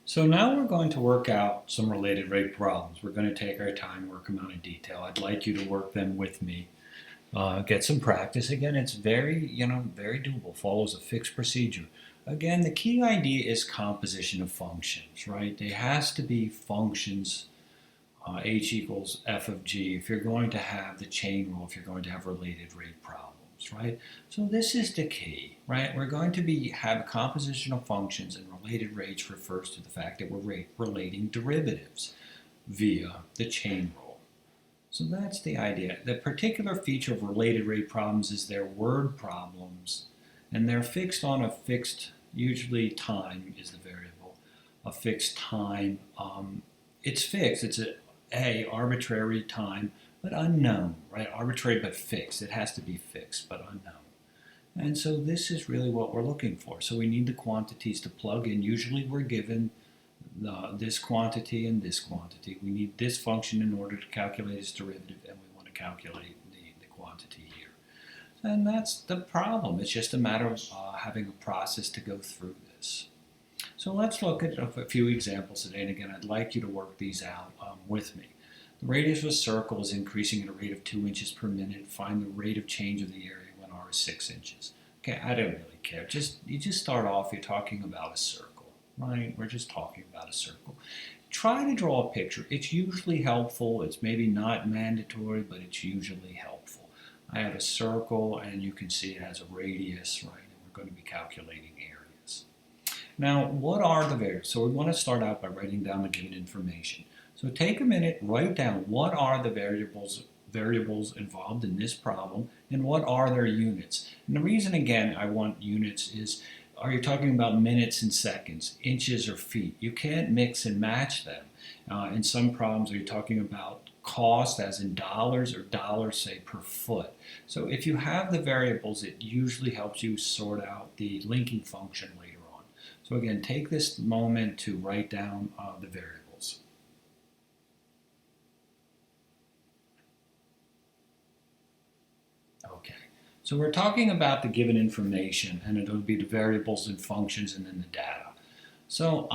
So now we're going to work out some related rate problems. We're going to take our time, work them out in detail. I'd like you to work them with me. Get some practice. Again, it's very doable. Follows a fixed procedure. Again, the key idea is composition of functions, right? There has to be functions, h equals f of g, if you're going to have the chain rule, if you're going to have related rate problems, right? So this is the key, right? We're going to have composition of functions, and related rates refers to the fact that we're relating derivatives via the chain rule. So that's the idea. The particular feature of related rate problems is they're word problems, and they're fixed on a fixed, usually time is the variable, a fixed time. It's fixed. It's a arbitrary time, but unknown, right? Arbitrary but fixed. It has to be fixed but unknown. And so this is really what we're looking for. So we need the quantities to plug in. Usually we're given this quantity and this quantity. We need this function in order to calculate its derivative, and we want to calculate the quantity here. And that's the problem. It's just a matter of having a process to go through this. So let's look at a few examples today. And again, I'd like you to work these out with me. The radius of a circle is increasing at a rate of 2 inches per minute. Find the rate of change of the area when r is 6 inches. Okay, I don't really care. You just start off, you're talking about a circle, right? We're just talking about a circle. Try to draw a picture. It's usually helpful. It's maybe not mandatory, but it's usually helpful. I have a circle, and you can see it has a radius, right? And we're going to be calculating areas. Now, what are the variables? So we want to start out by writing down the given information. So take a minute, write down what are the variables involved in this problem, and what are their units. And the reason, again, I want units is, are you talking about minutes and seconds, inches or feet? You can't mix and match them. In some problems, are you talking about cost as in dollars, or dollars, say, per foot? So if you have the variables, it usually helps you sort out the linking function later on. So again, take this moment to write down the variables. Okay, so we're talking about the given information, and it'll be the variables and functions and then the data. So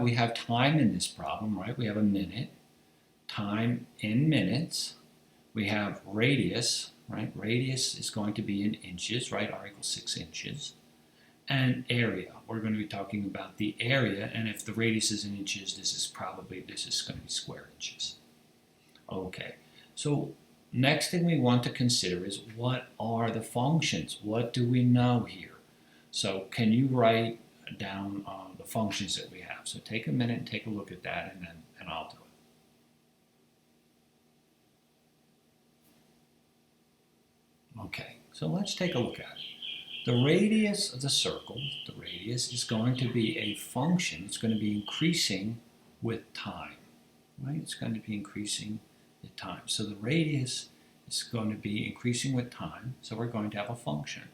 we have time in this problem, right? We have a minute, time in minutes. We have radius, right? Radius is going to be in inches, right? R equals 6 inches. And area, we're going to be talking about the area, and if the radius is in inches, this is going to be square inches. Okay, so next thing we want to consider is, what are the functions? What do we know here? So can you write down the functions that we have? So take a minute and take a look at that, and I'll do it. Okay, so let's take a look at it. The radius of the circle, the radius is going to be a function. It's going to be increasing with time, right? It's going to be increasing with time. So the radius is going to be increasing with time, so we're going to have a function.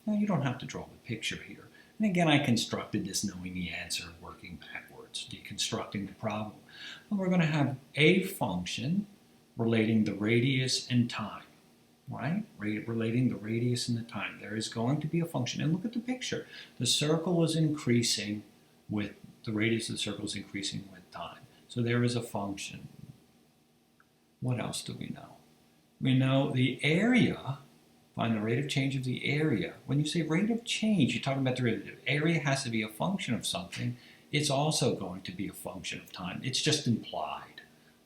Now, you don't have to draw the picture here. And again, I constructed this knowing the answer, working backwards, deconstructing the problem. And we're going to have a function relating the radius and time, right? Relating the radius and the time. There is going to be a function. And look at the picture. The circle is increasing with, the radius of the circle is increasing with time. So there is a function. What else do we know? We know the area. Find the rate of change of the area. When you say rate of change, you're talking about derivative. Area has to be a function of something. It's also going to be a function of time. It's just implied,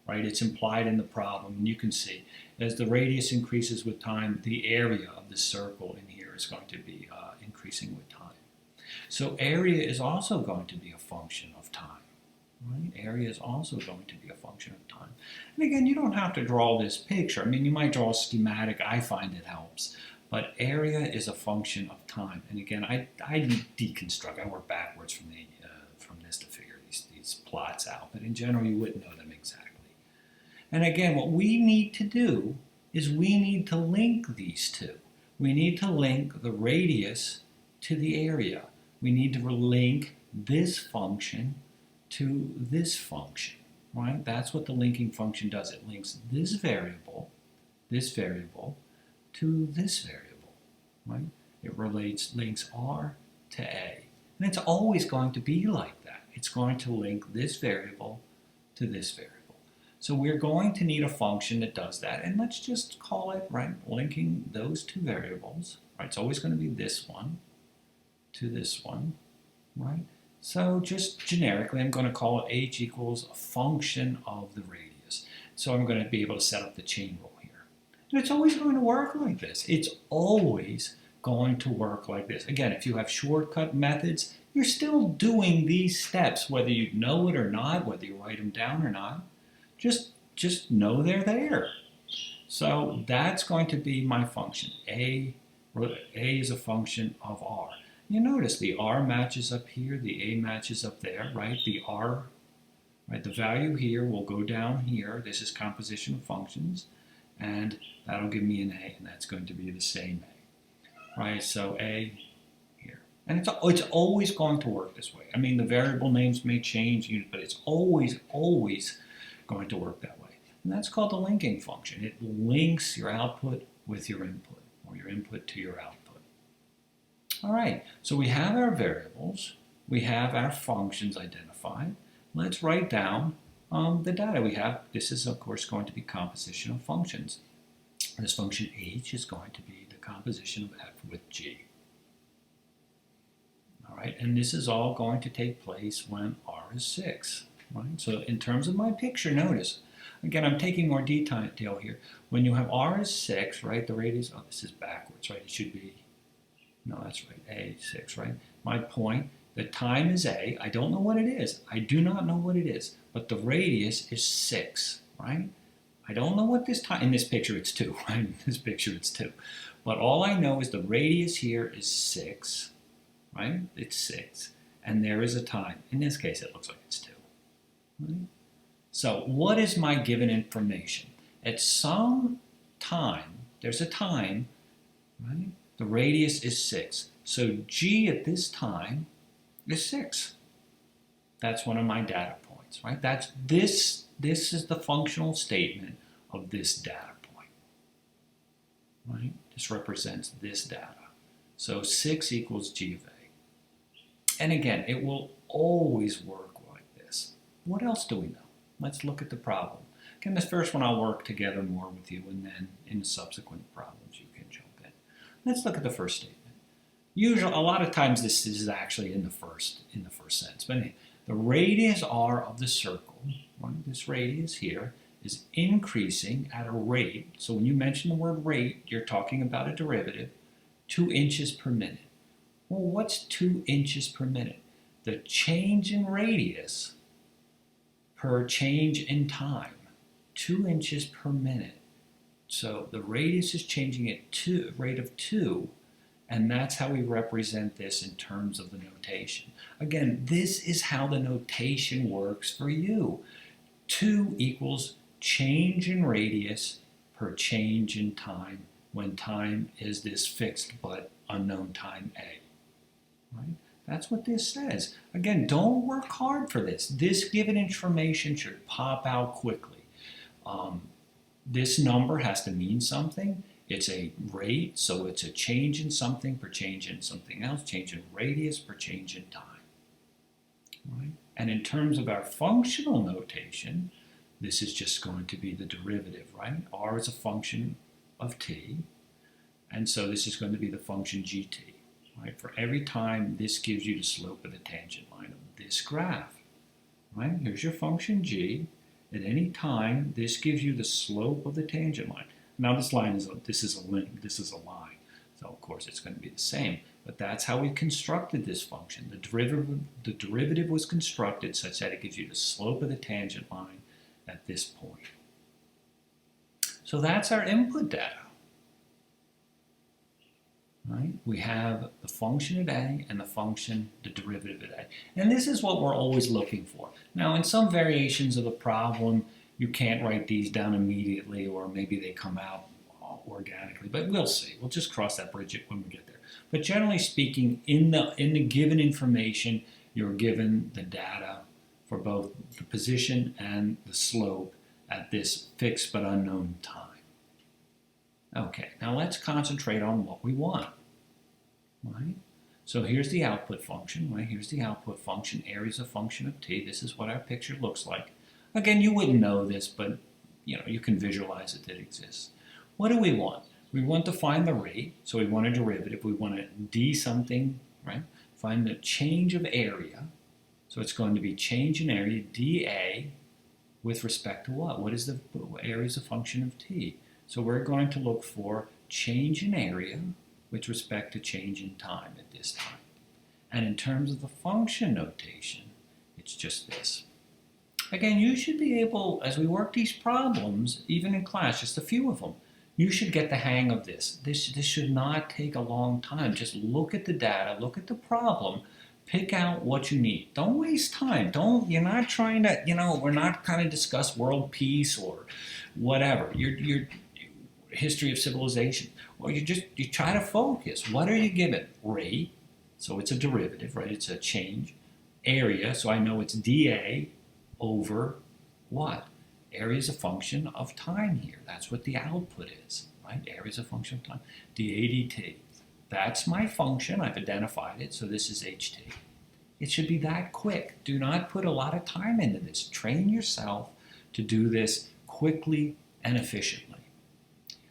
right? It's implied in the problem. And you can see, as the radius increases with time, the area of the circle in here is going to be increasing with time. So area is also going to be a function of time. Right? Area is also going to be a function of time. And again, you don't have to draw this picture. I mean, you might draw a schematic. I find it helps. But area is a function of time. And again, I deconstruct. I work backwards from this to figure these plots out. But in general, you wouldn't know them exactly. And again, what we need to do is we need to link these two. We need to link the radius to the area. We need to link this function to this function, right? That's what the linking function does. It links this variable to this variable, right? It links R to A. And it's always going to be like that. It's going to link this variable to this variable. So we're going to need a function that does that, and let's just call it, right, linking those two variables, right? It's always going to be this one to this one, right? So just generically, I'm going to call it h equals a function of the radius. So I'm going to be able to set up the chain rule here. And it's always going to work like this. It's always going to work like this. Again, if you have shortcut methods, you're still doing these steps, whether you know it or not, whether you write them down or not. Just know they're there. So that's going to be my function. A is a function of r. You notice the r matches up here, the a matches up there, right? The r, right? The value here will go down here. This is composition of functions, and that'll give me an a, and that's going to be the same a, right? So a here, and it's always going to work this way. I mean, the variable names may change, but it's always going to work that way. And that's called the linking function. It links your output with your input, or your input to your output. All right, so we have our variables, we have our functions identified. Let's write down the data we have. This is, of course, going to be composition of functions. This function h is going to be the composition of f with g. All right, and this is all going to take place when r is 6. Right? So in terms of my picture, notice, again, I'm taking more detail here. When you have r is 6, right, the radius, oh, this is backwards, right? It should be, no, that's right, a 6, right? My point, the time is a. I don't know what it is. I do not know what it is, but the radius is 6, right? I don't know what this time, in this picture it's 2, right? In this picture it's 2. But all I know is the radius here is 6, right? It's 6, and there is a time. In this case, it looks like it's 2. Right? So what is my given information? At some time, there's a time, right? The radius is 6. So g at this time is 6. That's one of my data points, right? That's this is the functional statement of this data point, right? This represents this data. So 6 equals g of a. And again, it will always work like this. What else do we know? Let's look at the problem. Again, this first one I'll work together more with you, and then in the subsequent problems you can jump in. Let's look at the first statement. Usually, a lot of times this is actually in the first sentence. But anyway, the radius r of the circle, right, this radius here, is increasing at a rate. So when you mention the word rate, you're talking about a derivative, 2 inches per minute. Well, what's 2 inches per minute? The change in radius per change in time, 2 inches per minute. So the radius is changing at a rate of 2, and that's how we represent this in terms of the notation. Again, this is how the notation works for you. 2 equals change in radius per change in time, when time is this fixed but unknown time a. Right? That's what this says. Again, don't work hard for this. This given information should pop out quickly. This number has to mean something. It's a rate, so it's a change in something per change in something else, change in radius per change in time. Right? And in terms of our functional notation, this is just going to be the derivative, right? R is a function of t, and so this is going to be the function gt. Right? For every time, this gives you the slope of the tangent line of this graph. Right? Here's your function g. At any time, this gives you the slope of the tangent line. Now this is a line. So of course it's going to be the same. But that's how we constructed this function. The derivative was constructed such that it gives you the slope of the tangent line at this point. So that's our input data. Right? We have the function at a and the derivative at a. And this is what we're always looking for. Now, in some variations of the problem, you can't write these down immediately, or maybe they come out organically, but we'll see. We'll just cross that bridge when we get there. But generally speaking, in the given information, you're given the data for both the position and the slope at this fixed but unknown time. Okay, now let's concentrate on what we want, right? So here's the output function, right? Here's the output function. Area is a function of t. This is what our picture looks like. Again, you wouldn't know this, but you can visualize it that exists. What do we want? We want to find the rate, so we want a derivative. We want to d something, right? Find the change of area. So it's going to be change in area, dA, with respect to what? What is the area is a function of t? So we're going to look for change in area with respect to change in time at this time. And in terms of the function notation, it's just this. Again, you should be able, as we work these problems, even in class, just a few of them, you should get the hang of this. This should not take a long time. Just look at the data, look at the problem, pick out what you need. Don't waste time. You're not trying to, we're not kind of discuss world peace or whatever. Your history of civilization. Well, you try to focus. What are you given? Rate, so it's a derivative, right? It's a change. Area, so I know it's dA over what? Area is a function of time here. That's what the output is, right? Area is a function of time. dA dt. That's my function. I've identified it, so this is ht. It should be that quick. Do not put a lot of time into this. Train yourself to do this quickly and efficiently.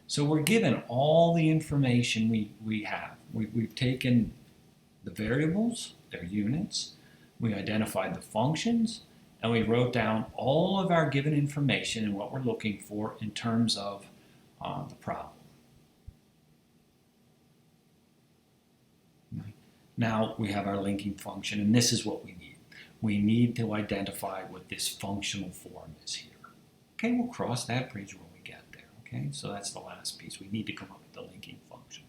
So we're given all the information we have. We've taken the variables, their units, we identified the functions, and we wrote down all of our given information and what we're looking for in terms of the problem. Now we have our linking function, and this is what we need. We need to identify what this functional form is here. Okay, we'll cross that bridge when we get there. Okay, so that's the last piece. We need to come up with the linking function.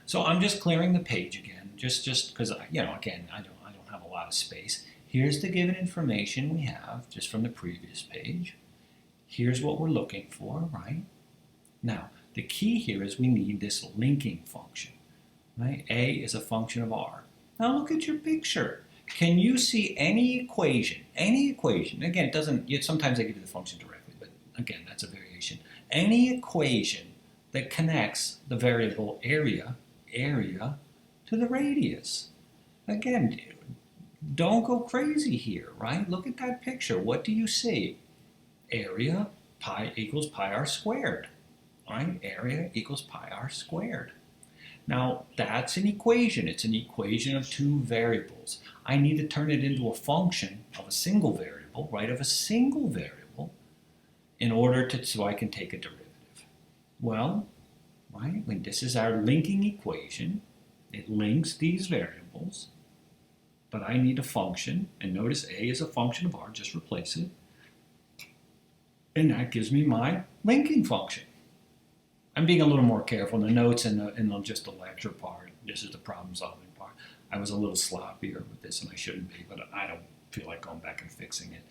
So I'm just clearing the page again, just because again I don't have a lot of space. Here's the given information we have just from the previous page. Here's what we're looking for, right? Now the key here is we need this linking function. Right? A is a function of r. Now look at your picture. Can you see any equation? Any equation. Again, it doesn't. Sometimes they give you the function directly, but again, that's a variation. Any equation that connects the variable area to the radius. Again, don't go crazy here, right? Look at that picture. What do you see? Area pi equals pi r squared. Right? Area equals pi r squared. Now, that's an equation. It's an equation of two variables. I need to turn it into a function of a single variable, right, of a single variable, in order so I can take a derivative. Well, right, when this is our linking equation, it links these variables, but I need a function, and notice A is a function of r, just replace it, and that gives me my linking function. I'm being a little more careful in the notes and just the lecture part. This is the problem solving part. I was a little sloppier with this and I shouldn't be, but I don't feel like going back and fixing it.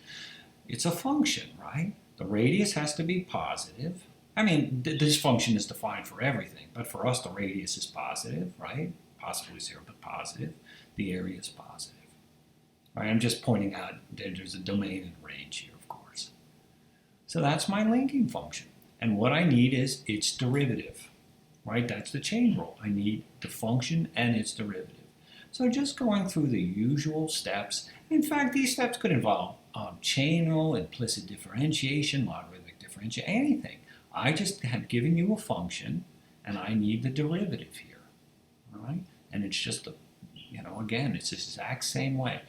It's a function, right? The radius has to be positive. I mean, this function is defined for everything, but for us the radius is positive, right? Possibly 0, but positive. The area is positive. Right? I'm just pointing out that there's a domain and range here, of course. So that's my linking function. And what I need is its derivative, right? That's the chain rule. I need the function and its derivative. So just going through the usual steps. In fact, these steps could involve chain rule, implicit differentiation, logarithmic differentiation, anything. I just have given you a function, and I need the derivative here, all right? And it's just, again, it's the exact same way.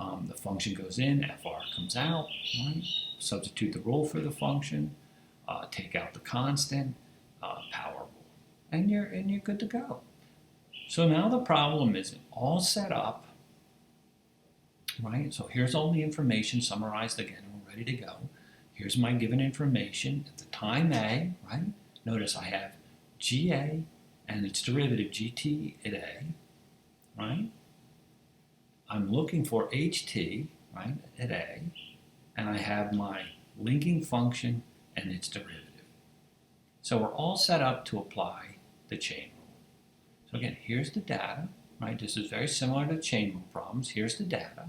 The function goes in, fr comes out, right? Substitute the rule for the function. Take out the constant, power rule, and you're good to go. So now the problem is all set up, right? So here's all the information summarized again. We're ready to go. Here's my given information at the time A, right? Notice I have GA and its derivative GT at A, right? I'm looking for HT, right, at A, and I have my linking function and its derivative. So we're all set up to apply the chain rule. So again, here's the data, right? This is very similar to chain rule problems. Here's the data.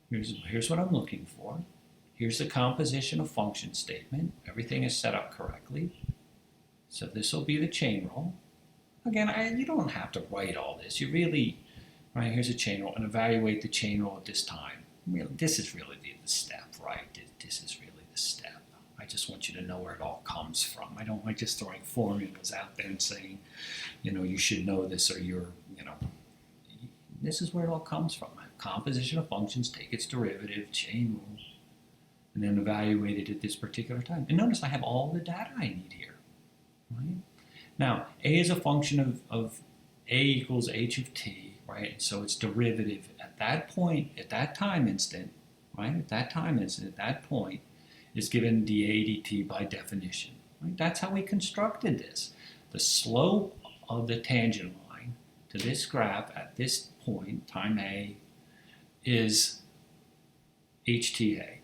Here's what I'm looking for. Here's the composition of function statement. Everything is set up correctly. So this will be the chain rule. Again, you don't have to write all this. You really, right, here's a chain rule, and evaluate the chain rule at this time. Really, this is really the step, right? This is really the step. I just want you to know where it all comes from. I don't like just throwing formulas out there and saying, you should know this or this is where it all comes from. Composition of functions, take its derivative, chain rule, and then evaluate it at this particular time. And notice I have all the data I need here, right? Now, a is a function of a equals h of t, right? So its derivative at that point, at that time instant, right? At that time instant, at that point, is given dA dt by definition, right? That's how we constructed this. The slope of the tangent line to this graph at this point, time a, is hta.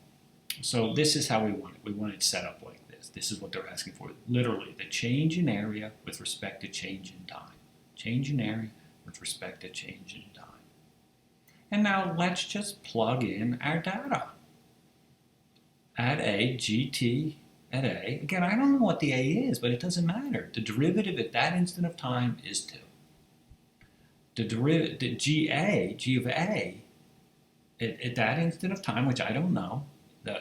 So this is how we want it. We want it set up like this. This is what they're asking for. Literally, the change in area with respect to change in time. Change in area with respect to change in time. And now let's just plug in our data. At a, gt at a. Again, I don't know what the a is, but it doesn't matter. The derivative at that instant of time is 2. The derivative, the g of a, at that instant of time, which I don't know,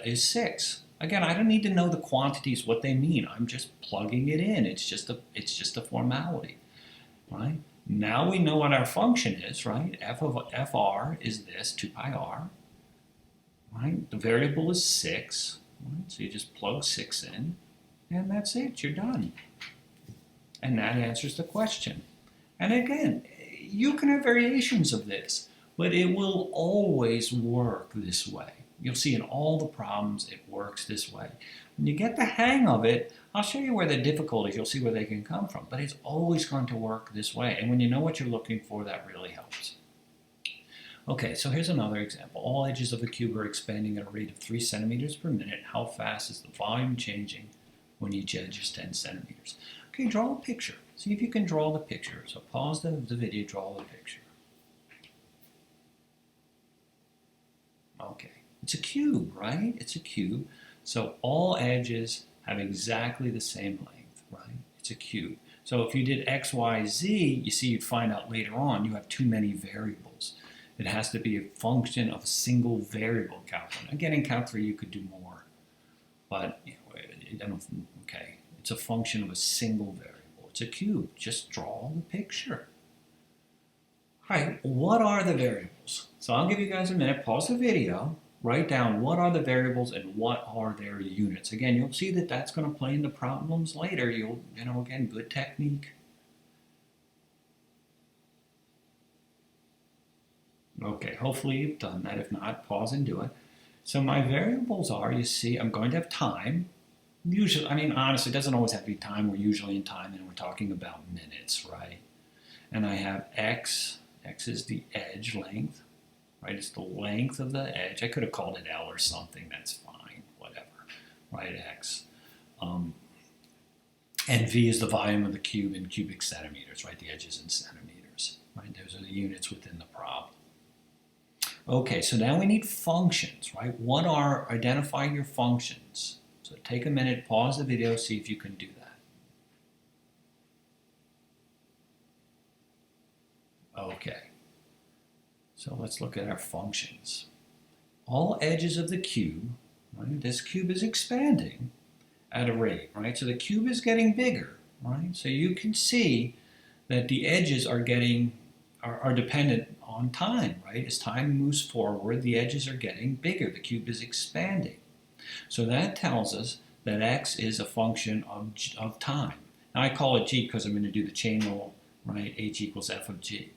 is 6. Again, I don't need to know the quantities, what they mean. I'm just plugging it in. It's just a formality, right? Now we know what our function is, right? F of fr is this, 2 pi r, right? The variable is 6, right? So you just plug 6 in, and that's it. You're done. And that answers the question. And again, you can have variations of this, but it will always work this way. You'll see in all the problems it works this way. When you get the hang of it, I'll show you where the difficulties, you'll see where they can come from, but it's always going to work this way. And when you know what you're looking for, that really helps. Okay, so here's another example. All edges of a cube are expanding at a rate of 3 centimeters per minute. How fast is the volume changing when each edge is 10 centimeters? Okay, draw a picture. See if you can draw the picture. So pause the video, draw the picture. Okay. It's a cube, right? It's a cube. So all edges have exactly the same length, right? It's a cube. So if you did x, y, z, you see you'd find out later on you have too many variables. It has to be a function of a single variable calculation. Again, in Calc 3 you could do more, but okay, it's a function of a single variable. It's a cube. Just draw the picture. All right, what are the variables? So I'll give you guys a minute, pause the video, write down what are the variables and what are their units. Again, you'll see that that's going to play into problems later. Again, good technique. Okay, hopefully you've done that. If not, pause and do it. So my variables are, you see, I'm going to have time. Usually, honestly, it doesn't always have to be time. We're usually in time and we're talking about minutes, right? And I have x. X is the edge length, right? It's the length of the edge. I could have called it L or something. That's fine, whatever, right? X. And V is the volume of the cube in cubic centimeters, right? The edge is in centimeters, right? Those are the units within the problem. Okay, so now we need functions, right? Identify your functions. So take a minute, pause the video, see if you can do that. Okay, so let's look at our functions. All edges of the cube, right? This cube is expanding at a rate, right? So the cube is getting bigger, right? So you can see that the edges are dependent on time, right? As time moves forward, the edges are getting bigger. The cube is expanding. So that tells us that x is a function of time. Now I call it g because I'm going to do the chain rule, right? H equals f of g.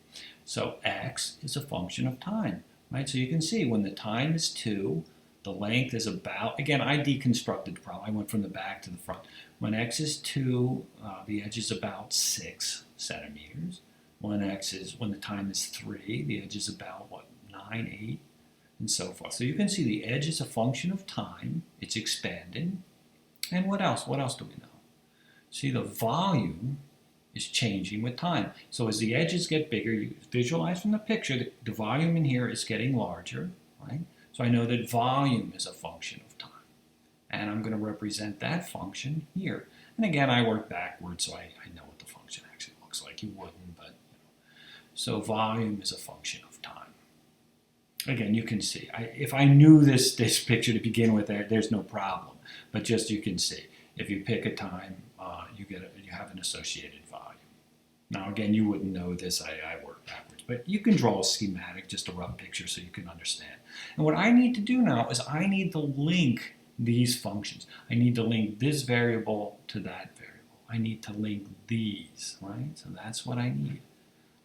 So x is a function of time, right? So you can see when the time is 2, the length is about, again, I deconstructed the problem. I went from the back to the front. When x is 2, the edge is about 6 centimeters. When the time is 3, the edge is about, 9, 8, and so forth. So you can see the edge is a function of time. It's expanding. And what else? What else do we know? See, the volume is changing with time. So as the edges get bigger, you visualize from the picture that the volume in here is getting larger, right? So I know that volume is a function of time. And I'm going to represent that function here. And again, I work backwards, so I know what the function actually looks like. like you wouldn't, but so volume is a function of time. Again, you can see, if I knew this picture to begin with, there's no problem. But just you can see, if you pick a time, you have an associated volume. Now, again, you wouldn't know this. I work backwards. But you can draw a schematic, just a rough picture, so you can understand. And what I need to do now is I need to link these functions. I need to link this variable to that variable. I need to link these, right? So that's what I need.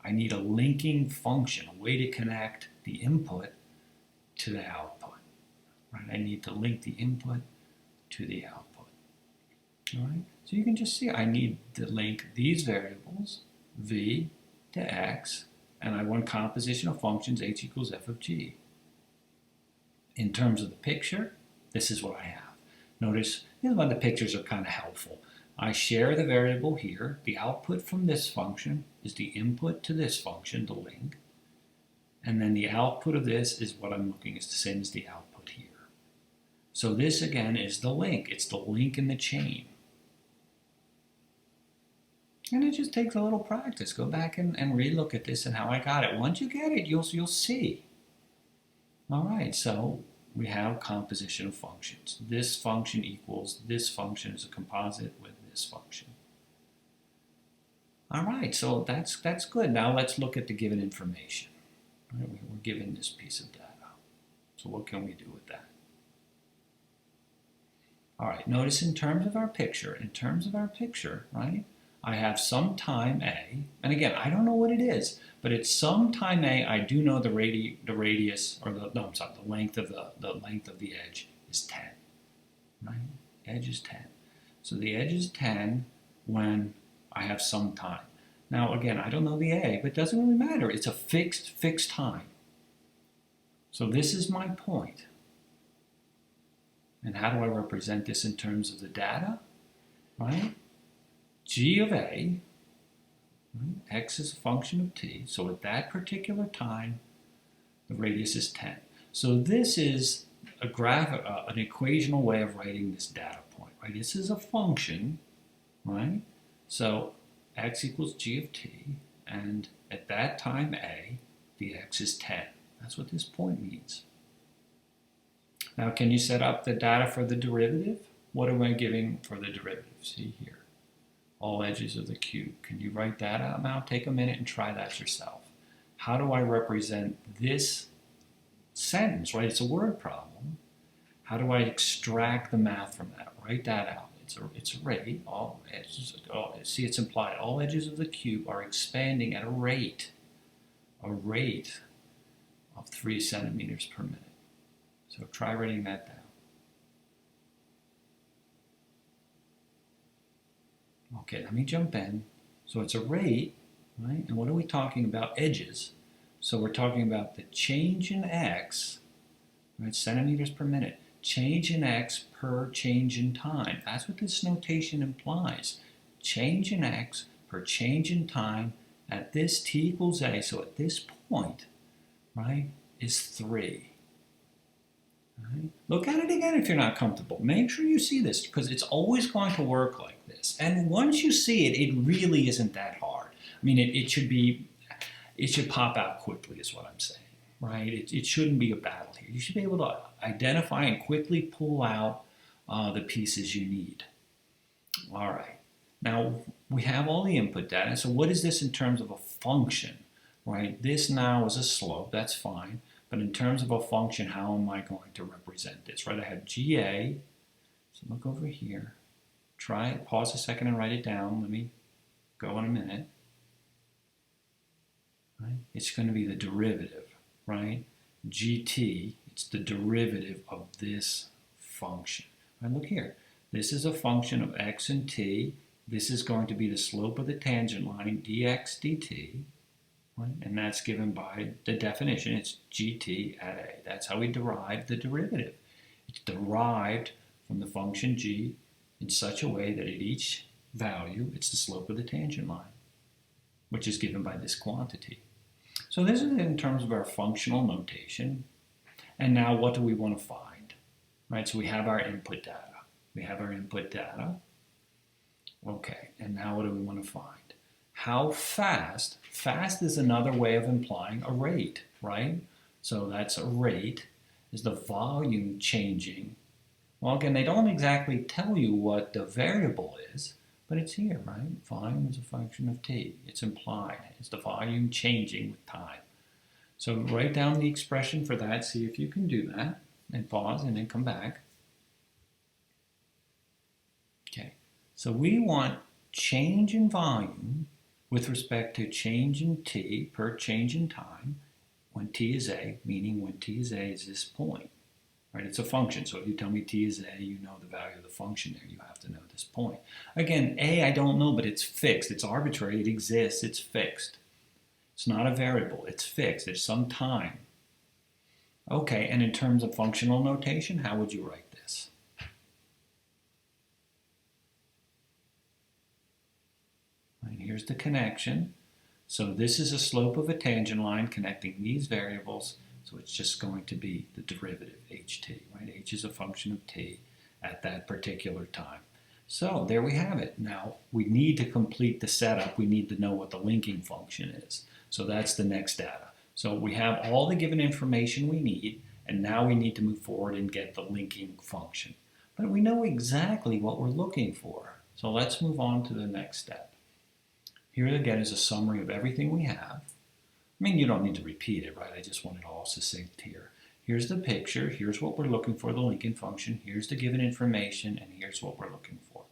I need a linking function, a way to connect the input to the output. Right? I need to link the input to the output. All right? So you can just see I need to link these variables, v to x, and I want composition of functions h equals f of g. In terms of the picture, this is what I have. Notice, this is why the pictures are kind of helpful. I share the variable here. The output from this function is the input to this function, the link. And then the output of this is what I'm looking is the same as the output here. So this, again, is the link. It's the link in the chain. And it just takes a little practice. Go back and relook at this and how I got it. Once you get it, you'll see. All right, so we have composition of functions. This function equals this function is a composite with this function. All right, so that's good. Now let's look at the given information. All right, we're given this piece of data. So what can we do with that? All right, notice in terms of our picture, right, I have some time A, and again, I don't know what it is, but it's some time A. I do know the radius, or the length of the edge is 10. Right? Edge is 10. So the edge is 10 when I have some time. Now again, I don't know the A, but it doesn't really matter. It's a fixed time. So this is my point. And how do I represent this in terms of the data? Right? G of A, right? X is a function of t, so at that particular time, the radius is 10. So this is an equational way of writing this data point, right? This is a function, right? So x equals g of t, and at that time A, the x is 10. That's what this point means. Now, can you set up the data for the derivative? What am I giving for the derivative? See here. All edges of the cube. Can you write that out now? Take a minute and try that yourself. How do I represent this sentence, right? It's a word problem. How do I extract the math from that? Write that out. It's a rate. All edges, see, it's implied. All edges of the cube are expanding at a rate of 3 centimeters per minute. So try writing that down. Okay, let me jump in. So it's a rate, right? And what are we talking about? Edges. So we're talking about the change in x, right? Centimeters per minute. Change in x per change in time. That's what this notation implies. Change in x per change in time at this t equals a. So at this point, right, is 3. Right? Look at it again if you're not comfortable. Make sure you see this because it's always going to work like this. And once you see it, it really isn't that hard. I mean, it should pop out quickly is what I'm saying, right? It shouldn't be a battle here. You should be able to identify and quickly pull out the pieces you need. All right. Now, we have all the input data. So what is this in terms of a function, right? This now is a slope. That's fine. But in terms of a function, how am I going to represent this, right? I have GA. So look over here. Try it. Pause a second and write it down. Let me go in a minute. Right? It's going to be the derivative, right? GT, it's the derivative of this function. Right? Look here. This is a function of x and t. This is going to be the slope of the tangent line, dx dt. Right? And that's given by the definition. It's gt at a. That's how we derive the derivative. It's derived from the function g in such a way that at each value, it's the slope of the tangent line, which is given by this quantity. So this is in terms of our functional notation. And now what do we want to find? Right, so we have our input data. Okay, and now what do we want to find? how fast, fast is another way of implying a rate, right? So that's a rate, is the volume changing. Well, again, they don't exactly tell you what the variable is, but it's here, right? Volume is a function of t. It's implied. It's the volume changing with time. So write down the expression for that, see if you can do that, and pause and then come back. Okay, so we want change in volume with respect to change in t per change in time when t is a, meaning when t is a is this point. Right, it's a function, so if you tell me t is a, you know the value of the function there. You have to know this point. Again, a I don't know, but it's fixed. It's arbitrary. It exists. It's fixed. It's not a variable. It's fixed. There's some time. Okay, and in terms of functional notation, how would you write this? Right, here's the connection. So this is a slope of a tangent line connecting these variables. So it's just going to be the derivative, ht, right? H is a function of t at that particular time. So there we have it. Now, we need to complete the setup. We need to know what the linking function is. So that's the next data. So we have all the given information we need, and now we need to move forward and get the linking function. But we know exactly what we're looking for. So let's move on to the next step. Here again is a summary of everything we have. I mean, you don't need to repeat it, right? I just want it all succinct here. Here's the picture. Here's what we're looking for, the linking function. Here's the given information, and here's what we're looking for.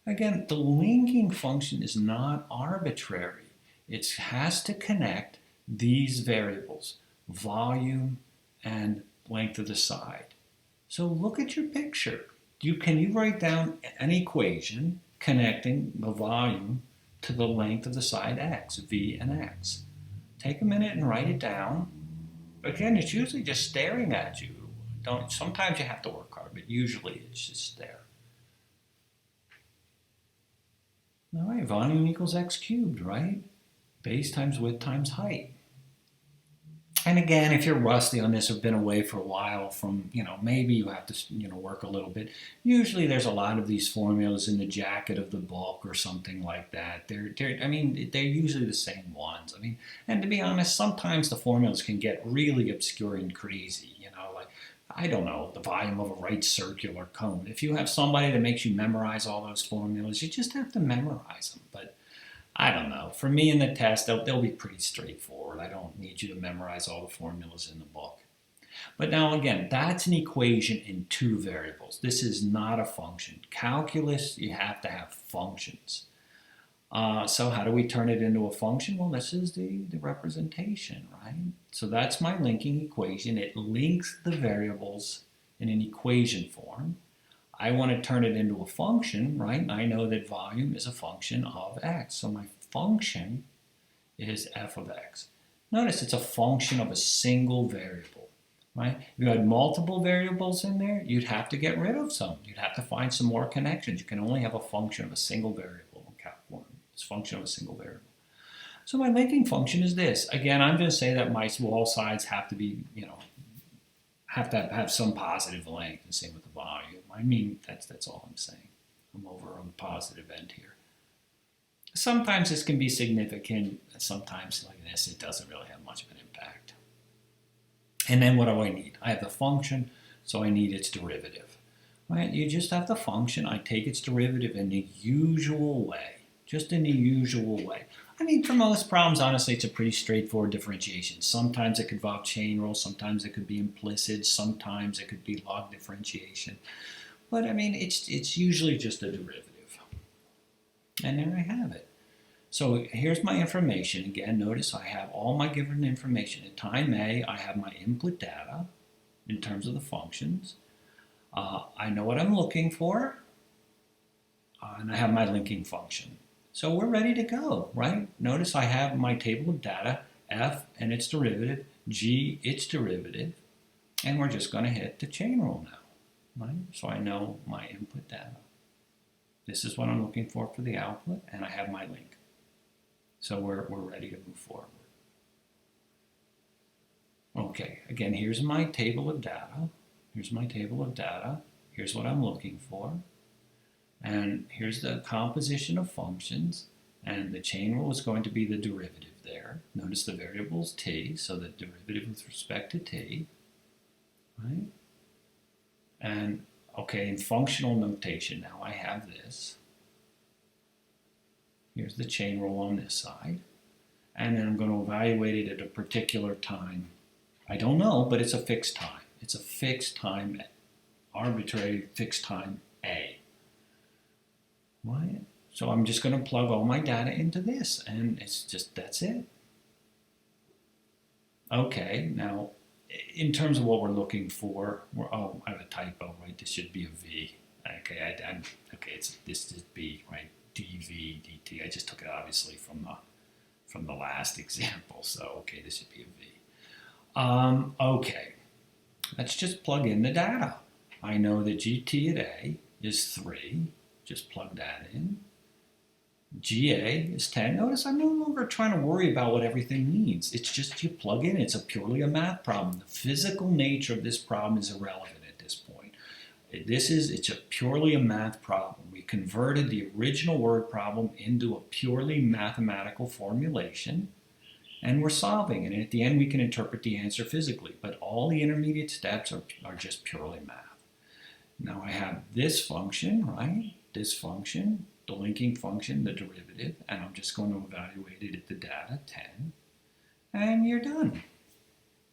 Again, the linking function is not arbitrary. It has to connect these variables, volume and length of the side. So look at your picture. Can you write down an equation connecting the volume to the length of the side x, v and x? Take a minute and write it down. Again, it's usually just staring at you. Sometimes you have to work hard, but usually it's just there. All right, volume equals x cubed, right? Base times width times height. And again, if you're rusty on this or been away for a while from, maybe you have to, work a little bit. Usually there's a lot of these formulas in the jacket of the book or something like that. They're usually the same ones. And to be honest, sometimes the formulas can get really obscure and crazy, like, I don't know, the volume of a right circular cone. If you have somebody that makes you memorize all those formulas, you just have to memorize them. But I don't know. For me in the test, they'll be pretty straightforward. I don't need you to memorize all the formulas in the book. But now again, that's an equation in two variables. This is not a function. Calculus, you have to have functions. So how do we turn it into a function? Well, this is the representation, right? So that's my linking equation. It links the variables in an equation form. I want to turn it into a function, right? And I know that volume is a function of x. So my function is f of x. Notice it's a function of a single variable, right? If you had multiple variables in there, you'd have to get rid of some. You'd have to find some more connections. You can only have a function of a single variable in Calc 1. It's a function of a single variable. So my linking function is this. Again, I'm going to say that my wall sides have to be, have to have some positive length, and same with the volume. That's all I'm saying. I'm over on the positive end here. Sometimes this can be significant, sometimes like this, it doesn't really have much of an impact. And then what do I need? I have the function, so I need its derivative. Right? You just have the function, I take its derivative in the usual way, just in the usual way. For most problems, honestly, it's a pretty straightforward differentiation. Sometimes it could involve chain rule, sometimes it could be implicit, sometimes it could be log differentiation. But it's usually just a derivative. And there I have it. So here's my information. Again, notice I have all my given information. At time A, I have my input data in terms of the functions. I know what I'm looking for, and I have my linking function. So we're ready to go, right? Notice I have my table of data, f and its derivative, g its derivative, and we're just going to hit the chain rule now, right? So I know my input data. This is what I'm looking for the output, and I have my link. So we're ready to move forward. Okay, again, here's my table of data. Here's my table of data. Here's what I'm looking for. And here's the composition of functions. And the chain rule is going to be the derivative there. Notice the variable is t, so the derivative with respect to t, right? And okay, in functional notation now I have this. Here's the chain rule on this side. And then I'm going to evaluate it at a particular time. I don't know, but it's a fixed time. It's a fixed time, arbitrary fixed time A. Right? So I'm just going to plug all my data into this, and it's just, that's it. Okay, now, in terms of what we're looking for, oh, I have a typo, right? This should be a V. Okay, okay, this is B, right? dv, dt. I just took it obviously from the last example, so okay, this should be a V. Okay, let's just plug in the data. I know that gt at A is 3. Just plug that in. GA is 10. Notice I'm no longer trying to worry about what everything means. It's just you plug in. It's purely a math problem. The physical nature of this problem is irrelevant at this point. It's purely a math problem. We converted the original word problem into a purely mathematical formulation, and we're solving it. And at the end, we can interpret the answer physically. But all the intermediate steps are just purely math. Now I have this function, right? This function, the linking function, the derivative, and I'm just going to evaluate it at the data, 10, and you're done.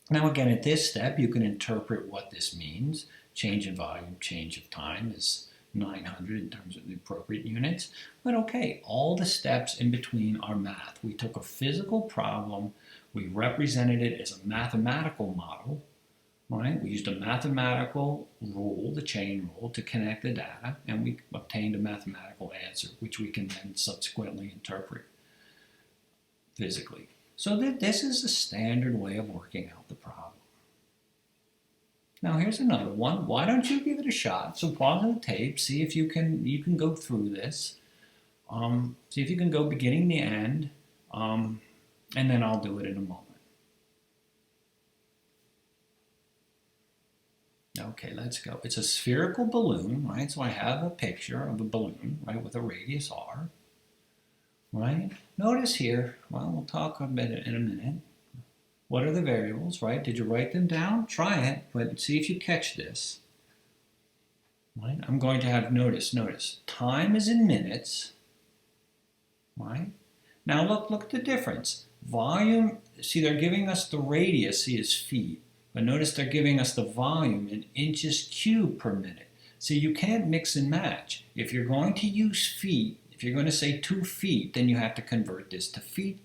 Now again, at this step, you can interpret what this means. Change in volume, change of time is 900 in terms of the appropriate units. But okay, all the steps in between are math. We took a physical problem, we represented it as a mathematical model, right? We used a mathematical rule, the chain rule, to connect the data, and we obtained a mathematical answer, which we can then subsequently interpret physically. So this is a standard way of working out the problem. Now here's another one. Why don't you give it a shot? So pause the tape, see if you can go through this. See if you can go beginning to end, and then I'll do it in a moment. Okay, let's go. It's a spherical balloon, right? So I have a picture of a balloon, right, with a radius r, right? Notice here, well, we'll talk a bit in a minute. What are the variables, right? Did you write them down? Try it, but see if you catch this. Right? I'm going to have, notice, time is in minutes, right? Now look at the difference. Volume, see they're giving us the radius, see is feet. But notice they're giving us the volume in inches cubed per minute. So you can't mix and match. If you're going to use feet, if you're going to say 2 feet, then you have to convert this to feet,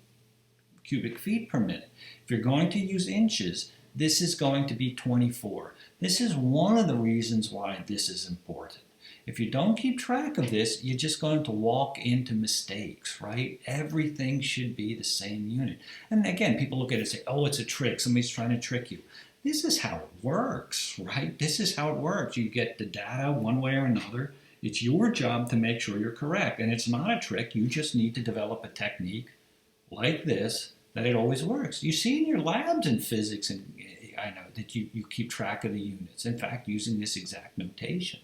cubic feet per minute. If you're going to use inches, this is going to be 24. This is one of the reasons why this is important. If you don't keep track of this, you're just going to walk into mistakes, right? Everything should be the same unit. And again, people look at it and say, oh, it's a trick. Somebody's trying to trick you. This is how it works, right? This is how it works. You get the data one way or another. It's your job to make sure you're correct. And it's not a trick. You just need to develop a technique like this that it always works. You see in your labs in physics, and I know that you keep track of the units. In fact, using this exact notation.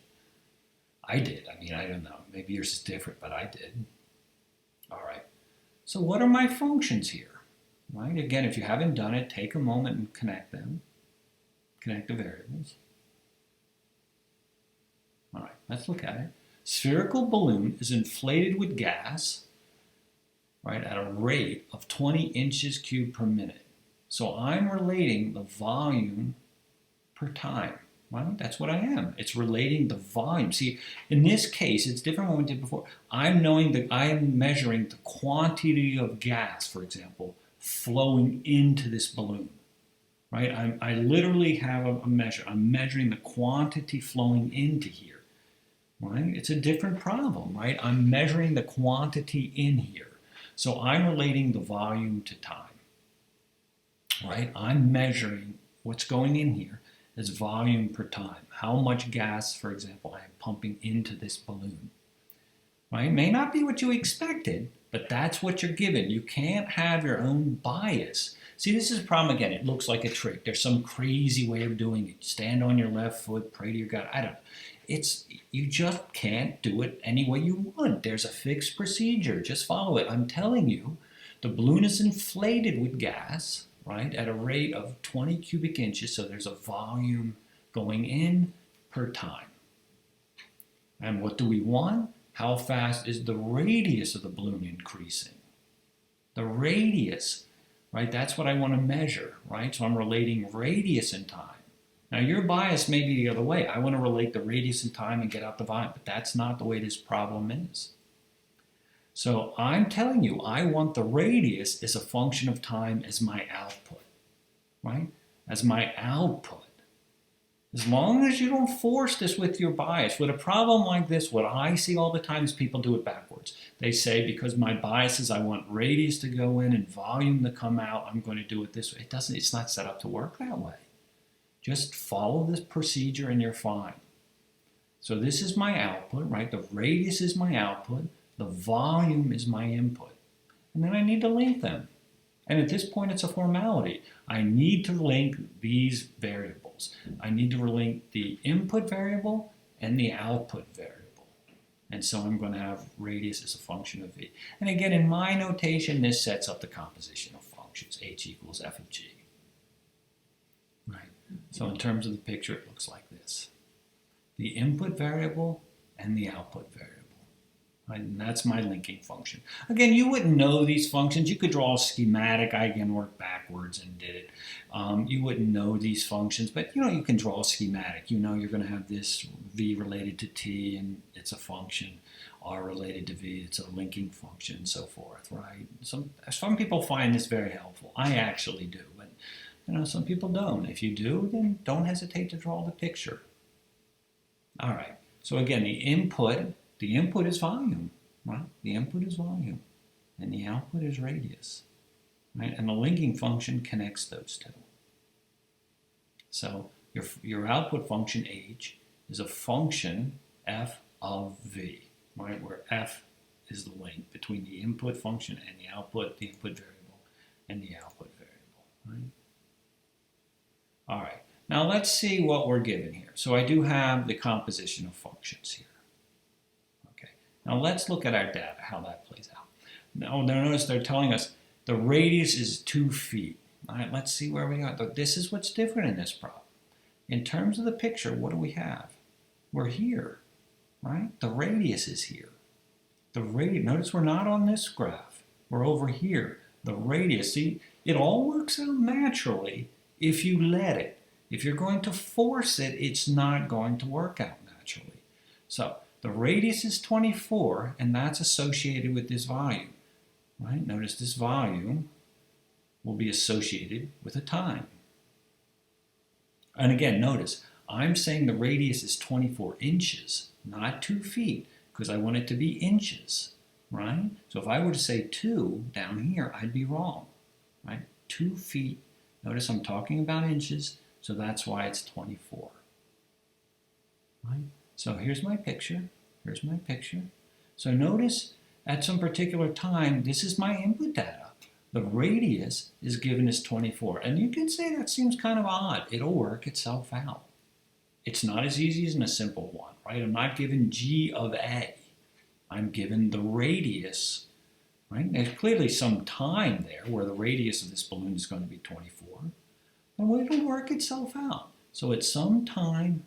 I did. I mean, I don't know. Maybe yours is different, but I did. All right. So what are my functions here? Right? Again, if you haven't done it, take a moment and connect them. Connect the variables. All right, let's look at it. Spherical balloon is inflated with gas, right, at a rate of 20 inches cubed per minute. So I'm relating the volume per time. Right? That's what I am. It's relating the volume. See, in this case, it's different from what we did before. I am measuring the quantity of gas, for example, flowing into this balloon. Right? I literally have a measure. I'm measuring the quantity flowing into here. Right? It's a different problem, right? I'm measuring the quantity in here. So I'm relating the volume to time. Right? I'm measuring what's going in here as volume per time. How much gas, for example, I am pumping into this balloon. Right? It may not be what you expected, but that's what you're given. You can't have your own bias. See, this is a problem again. It looks like a trick. There's some crazy way of doing it. Stand on your left foot, pray to your God. I don't know. You just can't do it any way you want. There's a fixed procedure. Just follow it. I'm telling you, the balloon is inflated with gas, right, at a rate of 20 cubic inches. So there's a volume going in per time. And what do we want? How fast is the radius of the balloon increasing? The radius, right? That's what I want to measure, right? So I'm relating radius and time. Now your bias may be the other way. I want to relate the radius and time and get out the volume, but that's not the way this problem is. So I'm telling you, I want the radius as a function of time as my output, right? As my output. As long as you don't force this with your bias. With a problem like this, what I see all the time is people do it backwards. They say, because my bias is I want radius to go in and volume to come out, I'm going to do it this way. It's not set up to work that way. Just follow this procedure and you're fine. So this is my output, right? The radius is my output. The volume is my input. And then I need to link them. And at this point, it's a formality. I need to link these variables. I need to link the input variable and the output variable. And so I'm going to have radius as a function of v. And again, in my notation, this sets up the composition of functions, h equals f of g. Right? So in terms of the picture, it looks like this. The input variable and the output variable. Right? And that's my linking function. Again, you wouldn't know these functions. You could draw a schematic. I again worked backwards and did it. You wouldn't know these functions, but you can draw a schematic. You know you're going to have this v related to t, and it's a function. R related to v, it's a linking function, and so forth. Right? Some people find this very helpful. I actually do, but some people don't. If you do, then don't hesitate to draw the picture. All right. So again, the input is volume, right? The input is volume, and the output is radius, right? And the linking function connects those two. So your output function h is a function f of v, right? Where f is the link between the input function and the input variable, and the output variable, right? All right. Now let's see what we're given here. So I do have the composition of functions here. Now let's look at our data, how that plays out. Now notice they're telling us the radius is 2 feet. All right, let's see where we are. This is what's different in this problem. In terms of the picture, what do we have? We're here, right? The radius is here. Notice we're not on this graph. We're over here. The radius, see, it all works out naturally if you let it. If you're going to force it, it's not going to work out naturally. So the radius is 24, and that's associated with this volume, right? Notice this volume will be associated with a time. And again, notice, I'm saying the radius is 24 inches, not 2 feet, because I want it to be inches, right? So if I were to say 2 down here, I'd be wrong, right? 2 feet. Notice I'm talking about inches, so that's why it's 24, right? So here's my picture. Here's my picture. So notice at some particular time, this is my input data. The radius is given as 24. And you can say that seems kind of odd. It'll work itself out. It's not as easy as in a simple one, right? I'm not given g of a. I'm given the radius, right? There's clearly some time there where the radius of this balloon is going to be 24. And it'll work itself out. So at some time,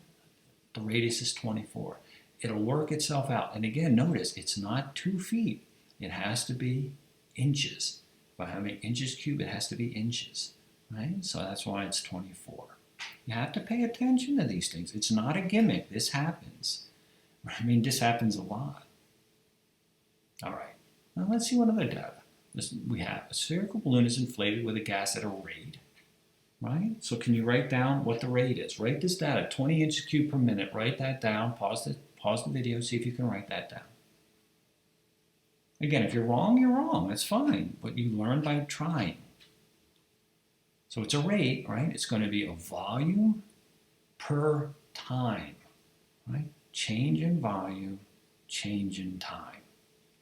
the radius is 24. It'll work itself out. And again, notice it's not 2 feet. It has to be inches. If I have inches cubed, it has to be inches, right? So that's why it's 24. You have to pay attention to these things. It's not a gimmick. This happens. I mean, this happens a lot. All right. Now let's see what other data. We have a spherical balloon is inflated with a gas at a rate, right? So can you write down what the rate is? Write this data, 20 inches cubed per minute. Write that down. Pause the video, see if you can write that down. Again, if you're wrong, you're wrong. That's fine. But you learn by trying. So it's a rate, right? It's going to be a volume per time, right? Change in volume, change in time.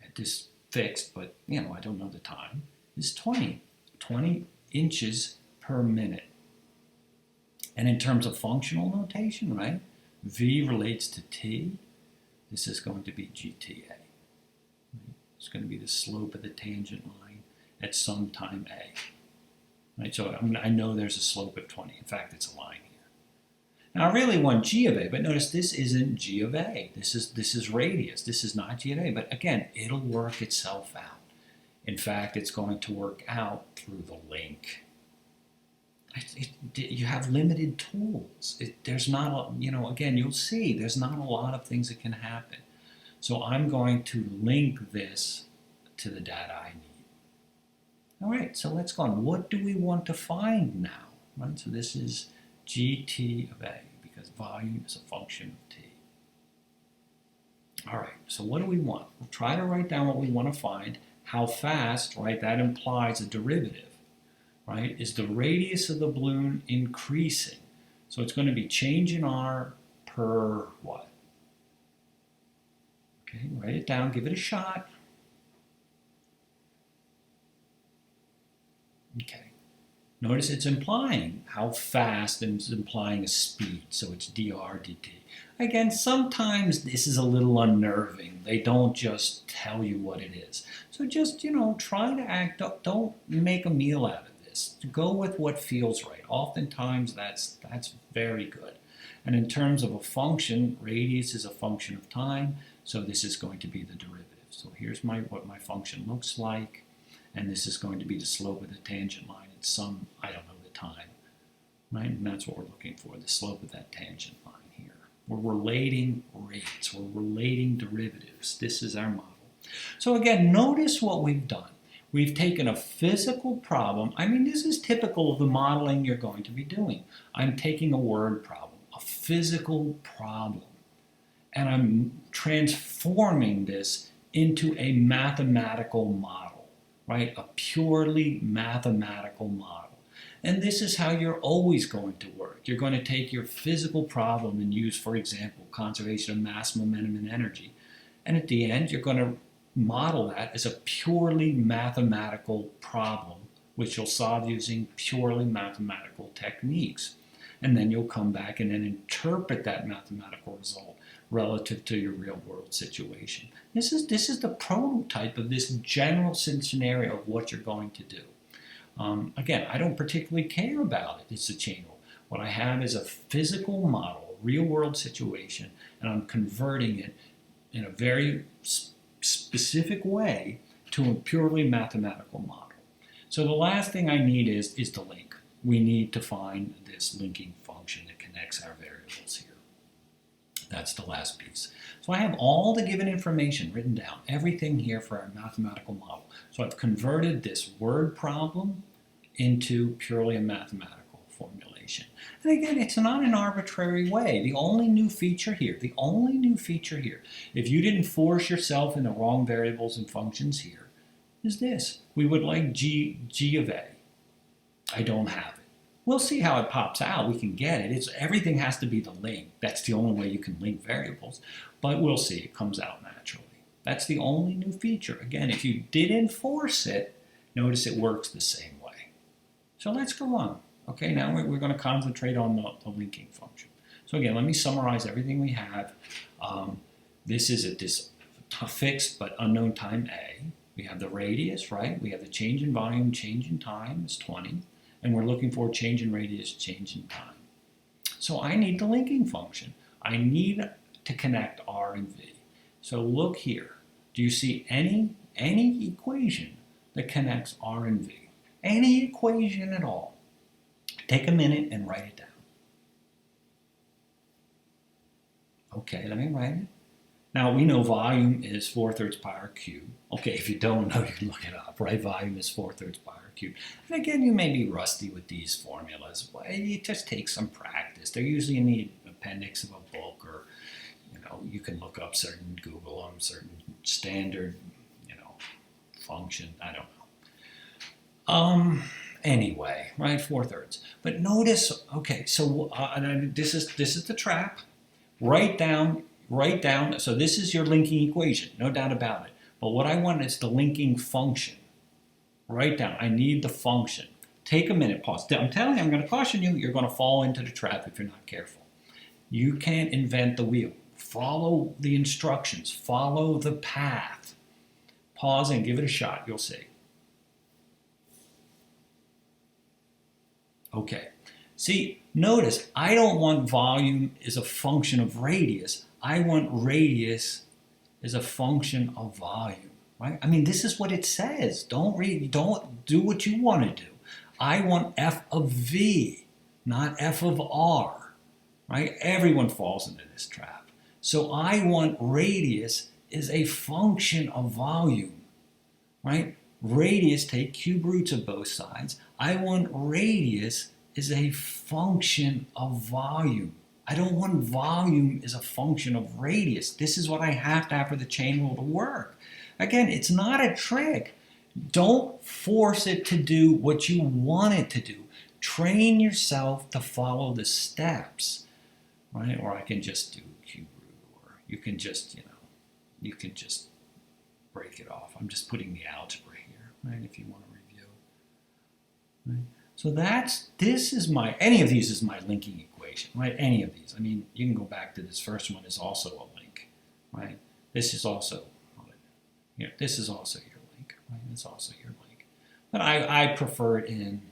And this fixed, but I don't know the time, is 20. 20 inches per minute. And in terms of functional notation, right, V relates to T. This is going to be GTA. It's going to be the slope of the tangent line at some time A. Right, so I know there's a slope of 20. In fact, it's a line here. Now I really want G of A, but notice this isn't G of A. This is radius. This is not G of A. But again, it'll work itself out. In fact, it's going to work out through the link. You have limited tools. There's not, again, you'll see there's not a lot of things that can happen. So I'm going to link this to the data I need. All right, so let's go on. What do we want to find now? Right, so this is GT of A because volume is a function of T. All right, so what do we want? We'll try to write down what we want to find. How fast, right, that implies a derivative. Right, is the radius of the balloon increasing? So it's going to be change in R per what? Okay, write it down, give it a shot. Okay, notice it's implying how fast, and it's implying a speed, so it's dr dt. Again, sometimes this is a little unnerving. They don't just tell you what it is. So just, try to act up, don't make a meal out of it. Go with what feels right. Oftentimes that's very good. And in terms of a function, radius is a function of time, so this is going to be the derivative. So here's what my function looks like, and this is going to be the slope of the tangent line at some, I don't know the time, right? And that's what we're looking for, the slope of that tangent line here. We're relating rates, we're relating derivatives. This is our model. So again, notice what we've done. We've taken a physical problem. I mean, this is typical of the modeling you're going to be doing. I'm taking a word problem, a physical problem, and I'm transforming this into a mathematical model, right? A purely mathematical model. And this is how you're always going to work. You're going to take your physical problem and use, for example, conservation of mass, momentum, and energy. And at the end, you're going to model that as a purely mathematical problem, which you'll solve using purely mathematical techniques. And then you'll come back and then interpret that mathematical result relative to your real world situation. This is the prototype of this general scenario of what you're going to do. Again, I don't particularly care about it. It's a chain rule. What I have is a physical model, a real world situation, and I'm converting it in a very specific way to a purely mathematical model. So the last thing I need is the link. We need to find this linking function that connects our variables here. That's the last piece. So I have all the given information written down, everything here for our mathematical model. So I've converted this word problem into purely a mathematical formulation. And again, it's not an arbitrary way. The only new feature here, if you didn't force yourself in the wrong variables and functions here, is this. We would like G of A. I don't have it. We'll see how it pops out. We can get it. Everything has to be the link. That's the only way you can link variables. But we'll see. It comes out naturally. That's the only new feature. Again, if you didn't force it, notice it works the same way. So let's go on. Okay, now we're going to concentrate on the linking function. So again, let me summarize everything we have. This is at this fixed but unknown time A. We have the radius, right? We have the change in volume, change in time is 20. And we're looking for change in radius, change in time. So I need the linking function. I need to connect R and V. So look here. Do you see any equation that connects R and V? Any equation at all? Take a minute and write it down. Okay, let me write it. Now we know volume is 4/3 pi r cubed. Okay, if you don't know, you can look it up, right? Volume is 4/3 pi r cubed. And again, you may be rusty with these formulas. It just takes some practice. They're usually in the appendix of a book, or you can look up certain Google them, certain standard, function. I don't know. Anyway, right? 4/3. But notice, okay, so this is the trap. Write down. So this is your linking equation, no doubt about it. But what I want is the linking function. Write down. I need the function. take a minute, pause. I'm telling you, I'm going to caution you, you're going to fall into the trap if you're not careful. You can't invent the wheel. Follow the instructions. Follow the path. Pause and give it a shot. You'll see. Okay. See, notice, I don't want volume as a function of radius. I want radius as a function of volume, right? I mean, this is what it says. Don't do what you want to do. I want f of v, not f of r, right? Everyone falls into this trap. So I want radius as a function of volume, right? Radius, take cube roots of both sides. I want radius as a function of volume. I don't want volume as a function of radius. This is what I have to have for the chain rule to work. Again, it's not a trick. Don't force it to do what you want it to do. Train yourself to follow the steps, right? Or I can just do cube root, or you can just, you can just break it off. I'm just putting the algebra here, right? If you want to review, right? So this is any of these is my linking equation, right? Any of these. I mean, you can go back to this first one is also a link, right? This is also, this is also your link, right? It's also your link. But I prefer it in,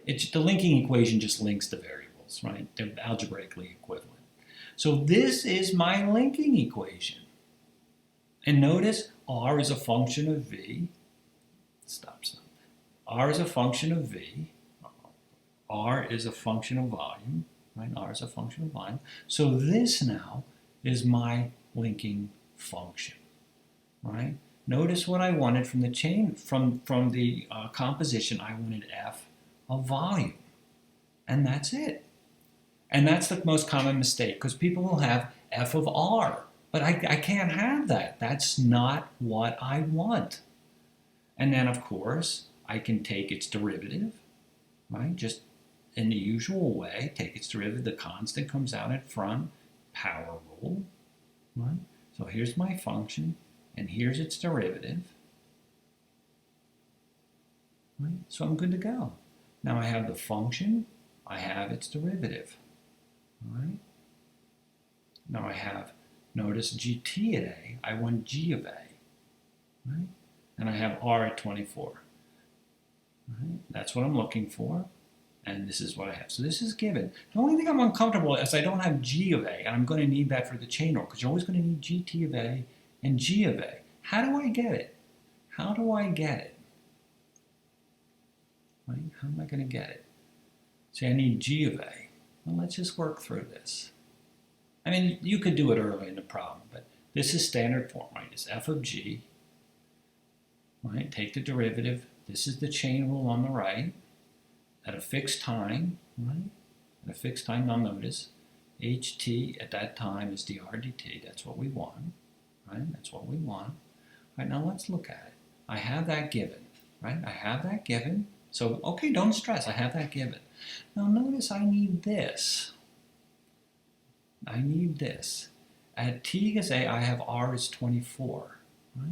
the linking equation just links the variables, right? They're algebraically equivalent. So this is my linking equation. And notice r is a function of v. Stop. R is a function of v. R is a function of volume, right? R is a function of volume. So this now is my linking function, right? Notice what I wanted from the chain, from the composition. I wanted f of volume, and that's it. And that's the most common mistake, because people will have f of r, but I can't have that. That's not what I want. And then, of course, I can take its derivative, right? Just in the usual way, take its derivative. The constant comes out in front, power rule, right? So here's my function, and here's its derivative, right? So I'm good to go. Now I have the function, I have its derivative, right? Now I have, notice gt at a, I want g of a, right? And I have r at 24, right? That's what I'm looking for. And this is what I have. So this is given. The only thing I'm uncomfortable is I don't have g of a, and I'm going to need that for the chain rule, because you're always going to need gt of a and g of a. How do I get it? How do I get it? Right? How am I going to get it? See, I need g of a. Well, let's just work through this. I mean, you could do it early in the problem, but this is standard form, right? It's f of g, right? Take the derivative. This is the chain rule on the right. At a fixed time, right? At a fixed time, now notice, ht at that time is dr dt. That's what we want, right? That's what we want. Right, now let's look at it. I have that given, right? I have that given. So, okay, don't stress. I have that given. Now notice I need this. I need this. At t is a, I have r is 24, right?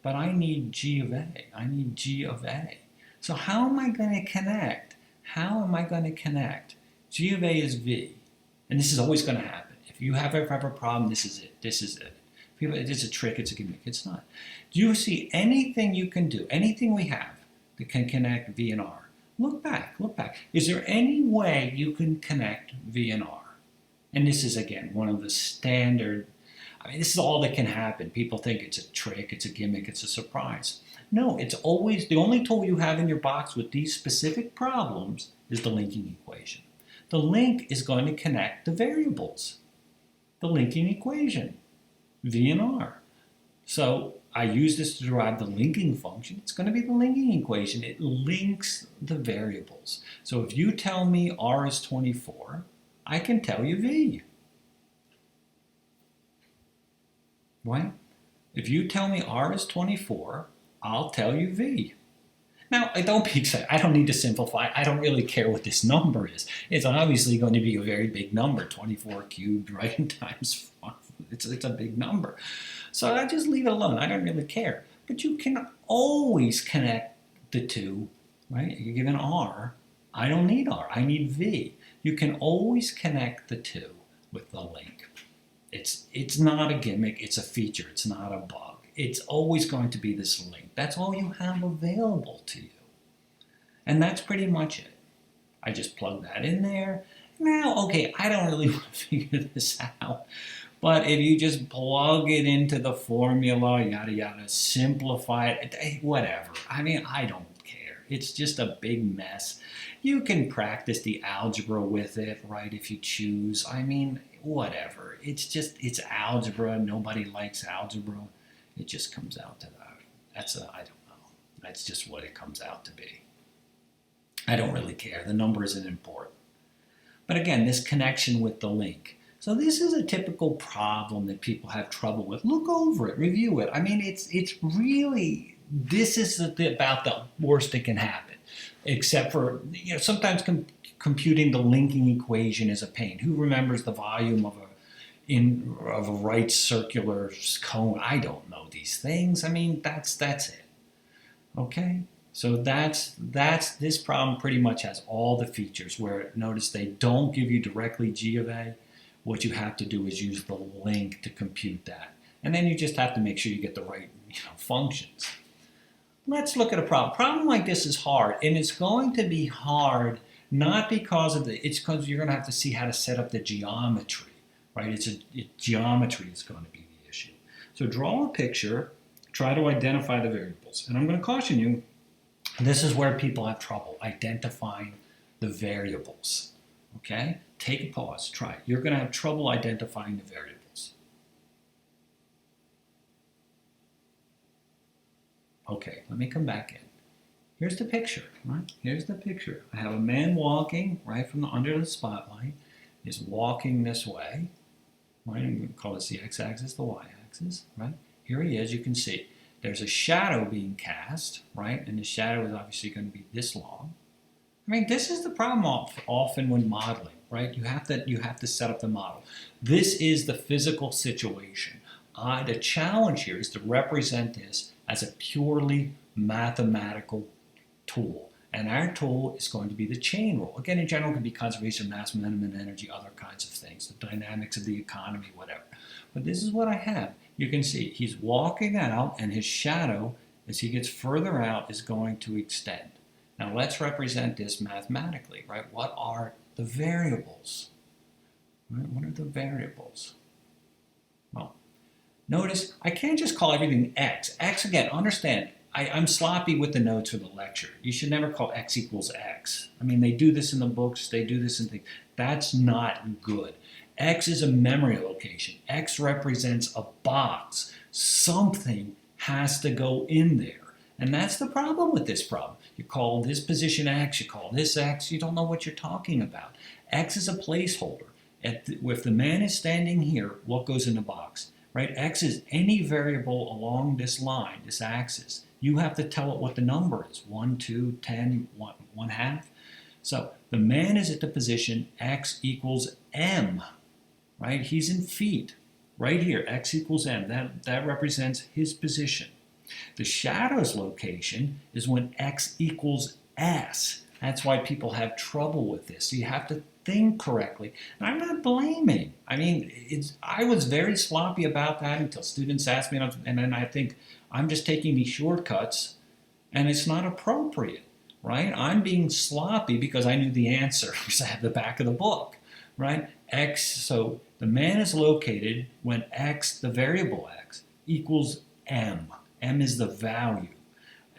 But I need g of a. I need g of a. So how am I going to connect? How am I going to connect? G of A is V. And this is always going to happen. If you ever have a problem, this is it. This is it. People, it's a trick, it's a gimmick. It's not. Do you see anything you can do, anything we have that can connect V and R? Look back, look back. Is there any way you can connect V and R? And this is, again, one of the standard, I mean, this is all that can happen. People think it's a trick, it's a gimmick, it's a surprise. No, it's always, the only tool you have in your box with these specific problems is the linking equation. The link is going to connect the variables. The linking equation, V and R. So I use this to derive the linking function. It's going to be the linking equation. It links the variables. So if you tell me R is 24, I can tell you V. Right? If you tell me R is 24, I'll tell you V. Now, don't be excited. I don't need to simplify. I don't really care what this number is. It's obviously going to be a very big number, 24 cubed, right, times 5. It's a big number. So I just leave it alone. I don't really care. But you can always connect the two, right? You're given R, I don't need R, I need V. You can always connect the two with the link. It's not a gimmick, it's a feature, it's not a bug. It's always going to be this link. That's all you have available to you. And that's pretty much it. I just plug that in there. Now, okay, I don't really want to figure this out, but if you just plug it into the formula, yada yada, simplify it, whatever. I mean, I don't care. It's just a big mess. You can practice the algebra with it, right, if you choose. I mean, whatever. It's algebra. Nobody likes algebra. It just comes out to that. I don't know. That's just what it comes out to be. I don't really care. The number isn't important. But again, this connection with the link. So this is a typical problem that people have trouble with. Look over it, review it. I mean, it's really, this is about the worst that can happen. Except for, sometimes computing the linking equation is a pain. Who remembers the volume of a right circular cone? I don't know these things. I mean, that's it. Okay? So that's this problem pretty much has all the features where, notice, they don't give you directly G of A. What you have to do is use the link to compute that. And then you just have to make sure you get the right functions. Let's look at a problem. A problem like this is hard, and it's going to be hard not because of it's because you're going to have to see how to set up the geometry, right? Geometry is going to be the issue. So draw a picture, try to identify the variables. And I'm going to caution you, this is where people have trouble identifying the variables. Okay? Take a pause, try it. You're going to have trouble identifying the variables. Okay, let me come back in. Here's the picture, right? Here's the picture. I have a man walking right from under the spotlight. He's walking this way, right? I'm going to call this the x-axis, the y-axis, right? Here he is, you can see. There's a shadow being cast, right? And the shadow is obviously going to be this long. I mean, this is the problem often when modeling, right? You have to set up the model. This is the physical situation. The challenge here is to represent this as a purely mathematical tool. And our tool is going to be the chain rule. Again, in general, it could be conservation of mass, minimum energy, other kinds of things, the dynamics of the economy, whatever. But this is what I have. You can see he's walking out, and his shadow, as he gets further out, is going to extend. Now let's represent this mathematically, right? What are the variables? Right? What are the variables? Well, notice I can't just call everything x. X, again, understand, I'm sloppy with the notes for the lecture. You should never call x equals x. I mean, they do this in the books, they do this in things. That's not good. X is a memory location. X represents a box. Something has to go in there. And that's the problem with this problem. You call this position X, you call this X, you don't know what you're talking about. X is a placeholder. If the man is standing here, what goes in the box? Right? X is any variable along this line, this axis. You have to tell it what the number is. 1, 2, 10, 1 half. So the man is at the position X equals M. Right? He's in feet. Right here, X equals M. That represents his position. The shadow's location is when X equals S. That's why people have trouble with this. So you have to think correctly. And I'm not blaming. I mean, I was very sloppy about that until students asked me, and then I think I'm just taking these shortcuts, and it's not appropriate, right? I'm being sloppy because I knew the answer because I have the back of the book, right? X, so the man is located when X, the variable X, equals M. M is the value.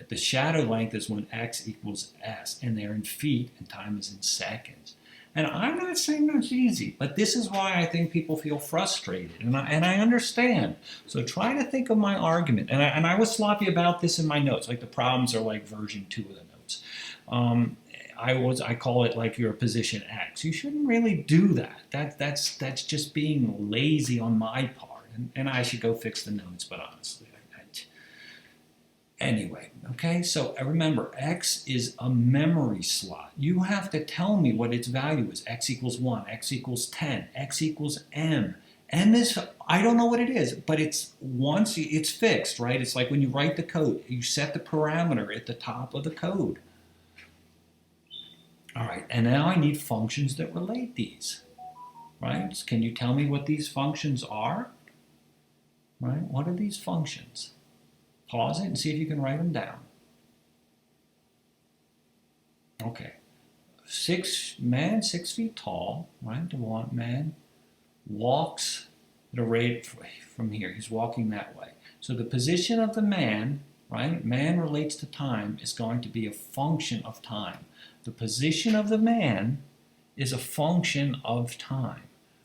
The shadow length is when X equals S, and they're in feet, and time is in seconds. And I'm not saying that's easy, but this is why I think people feel frustrated, and I understand. So try to think of my argument. And I was sloppy about this in my notes, like the problems are like version 2 of the notes. I call it like you're a position X. You shouldn't really do that. That's just being lazy on my part, and I should go fix the notes, but honestly. Anyway, okay, so remember, X is a memory slot. You have to tell me what its value is. X equals 1, X equals 10, X equals M. M is, I don't know what it is, but once it's fixed, right? It's like when you write the code, you set the parameter at the top of the code. All right, and now I need functions that relate these, right? Can you tell me what these functions are? Right, what are these functions? Pause it and see if you can write them down. Okay, 6 feet tall, right? The man walks at a rate from here. He's walking that way. So the position of the man, right? Man relates to time, is going to be a function of time. The position of the man is a function of time,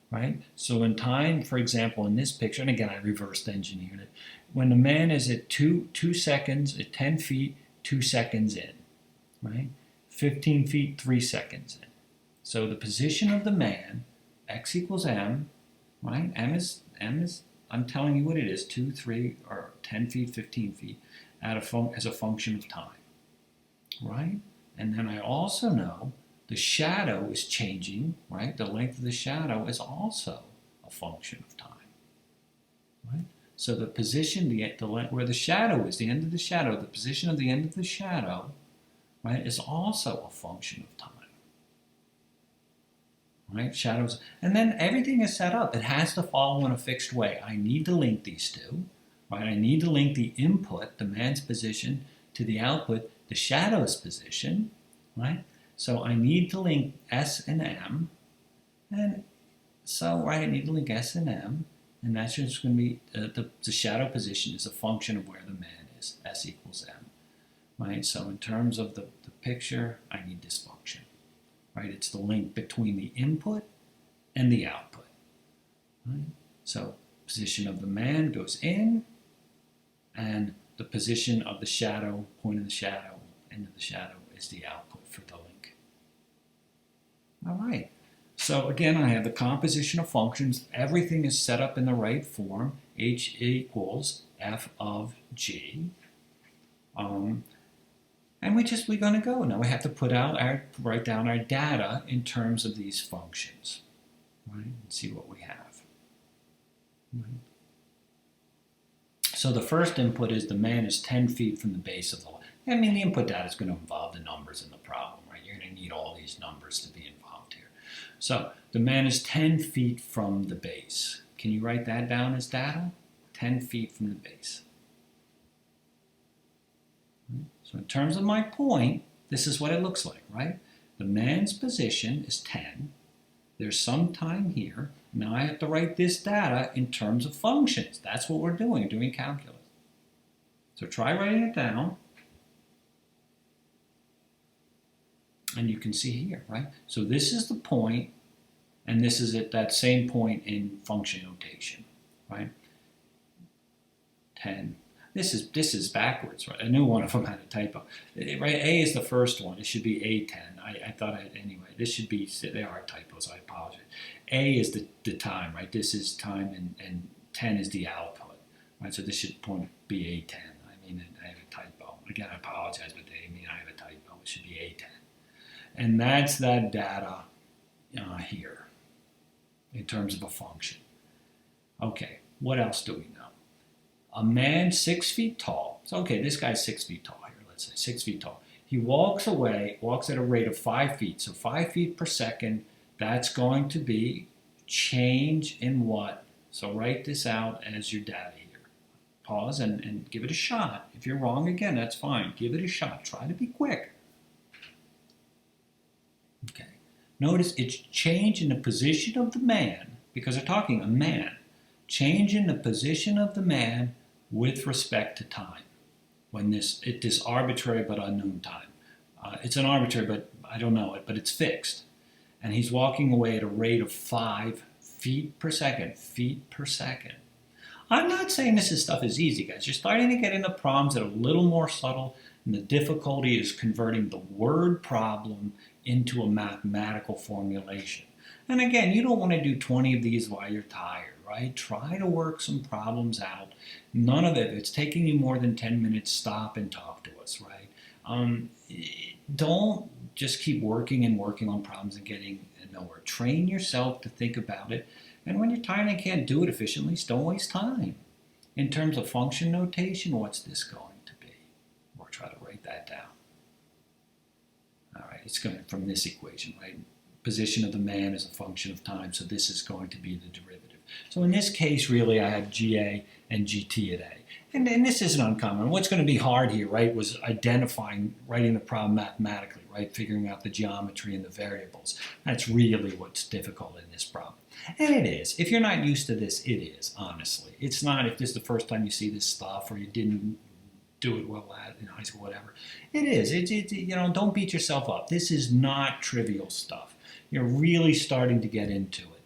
right? So in time, for example, in this picture, and again, I reversed engineered it, when the man is at 2 seconds, at 10 feet, 2 seconds in, right? 15 feet, 3 seconds in. So the position of the man, x equals m, right? M is, I'm telling you what it is, 2, 3, or 10 feet, 15 feet, as a function of time, right? And then I also know the shadow is changing, right? The length of the shadow is also a function of time, right? So the position, where the shadow is, the end of the shadow, the position of the end of the shadow, right, is also a function of time, right? Shadows, and then everything is set up. It has to follow in a fixed way. I need to link these two, right? I need to link the input, the man's position, to the output, the shadow's position, right? So I need to link S and M, and so, right, I need to link S and M, and that's just going to be, the shadow position is a function of where the man is, S equals M, right? So in terms of the picture, I need this function, right? It's the link between the input and the output, right? So position of the man goes in, and the position of the shadow, point of the shadow, end of the shadow, is the output for the link. All right. So again, I have the composition of functions. Everything is set up in the right form. H equals f of g. And we're going to go. Now we have to write down our data in terms of these functions, right? And see what we have. Right. So the first input is the man is 10 feet from the base of the line. I mean, the input data is going to involve the numbers in the problem, right? You're going to need all these numbers to be involved here. So the man is 10 feet from the base. Can you write that down as data? 10 feet from the base. So in terms of my point, this is what it looks like, right? The man's position is 10. There's some time here. Now I have to write this data in terms of functions. That's what we're doing calculus. So try writing it down. And you can see here, right? So this is the point, and this is at that same point in function notation, right? 10. This is backwards, right? I knew one of them had a typo. Right? A is the first one. It should be A10. I thought anyway. This should be, there are typos. I apologize. A is the time, right? This is time, and 10 is the output, right? So this should be A10. I mean, I have a typo. Again, I apologize, but I have a typo. It should be A10. And that's that data here in terms of a function. Okay, what else do we know? A man 6 feet tall. So, okay, this guy's 6 feet tall here, let's say 6 feet tall. He walks at a rate of 5 feet. So 5 feet per second, that's going to be change in what? So write this out as your data here. Pause and give it a shot. If you're wrong again, that's fine. Give it a shot. Try to be quick. Okay. Notice it's change in the position of the man, because they're talking a man. Change in the position of the man with respect to time. When this arbitrary but unknown time. It's an arbitrary, but I don't know it, but it's fixed. And he's walking away at a rate of 5 feet per second. Feet per second. I'm not saying this stuff is easy, guys. You're starting to get into problems that are a little more subtle, and the difficulty is converting the word problem into a mathematical formulation. And again, you don't want to do 20 of these while you're tired, right? Try to work some problems out. None of it, if it's taking you more than 10 minutes, stop and talk to us, right? Don't just keep working on problems and getting nowhere. Train yourself to think about it. And when you're tired and can't do it efficiently, don't waste time. In terms of function notation, what's this going to be? Or try to write that down. All right. It's going to, from this equation, right? Position of the man is a function of time, so this is going to be the derivative. So in this case, really, I have GA and GT at A. And this isn't uncommon. What's going to be hard here, right, was identifying, writing the problem mathematically, right, figuring out the geometry and the variables. That's really what's difficult in this problem. And it is. If you're not used to this, it is, honestly. It's not if this is the first time you see this stuff or you didn't do it well at in high school, whatever. It is. You know, don't beat yourself up. This is not trivial stuff. You're really starting to get into it.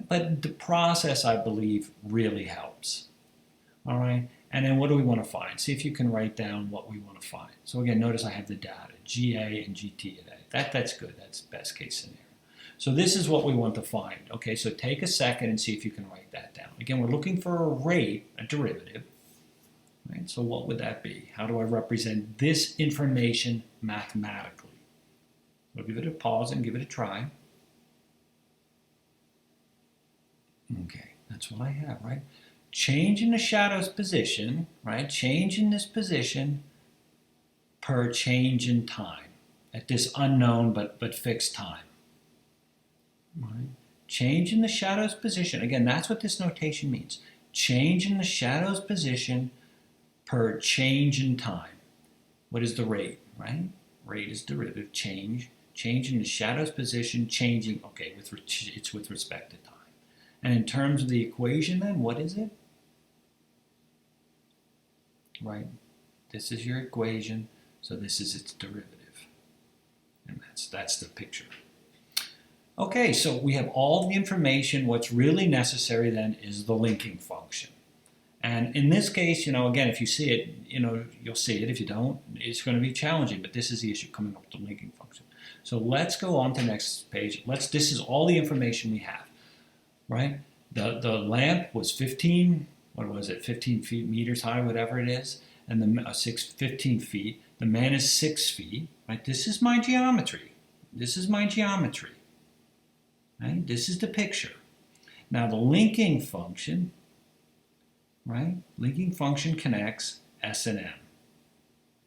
But the process, I believe, really helps. All right? And then what do we want to find? See if you can write down what we want to find. So again, notice I have the data, GA and GT at A. That's good. That's best case scenario. So this is what we want to find. Okay, so take a second and see if you can write that down. Again, we're looking for a rate, a derivative. Right? So what would that be? How do I represent this information mathematically? So give it a pause and give it a try. Okay, that's what I have, right? Change in the shadow's position, right? Change in this position per change in time at this unknown but fixed time. Right? Change in the shadow's position. Again, that's what this notation means. Change in the shadow's position per change in time. What is the rate, right? Rate is derivative, change. Change in the shadow's position, changing, okay, it's with respect to time. And in terms of the equation then, what is it? Right? This is your equation, so this is its derivative. And that's the picture. Okay, so we have all the information. What's really necessary then is the linking function. And in this case, you know, again, if you see it, you know, you'll see it. If you don't, it's going to be challenging, but this is the issue coming up with the linking function. So let's go on to the next page. This is all the information we have, right? The lamp was 15 meters high, whatever it is, and the 15 feet. The man is 6 feet, right? This is my geometry. This is my geometry, right? This is the picture. Now the linking function, right? Linking function connects S and M,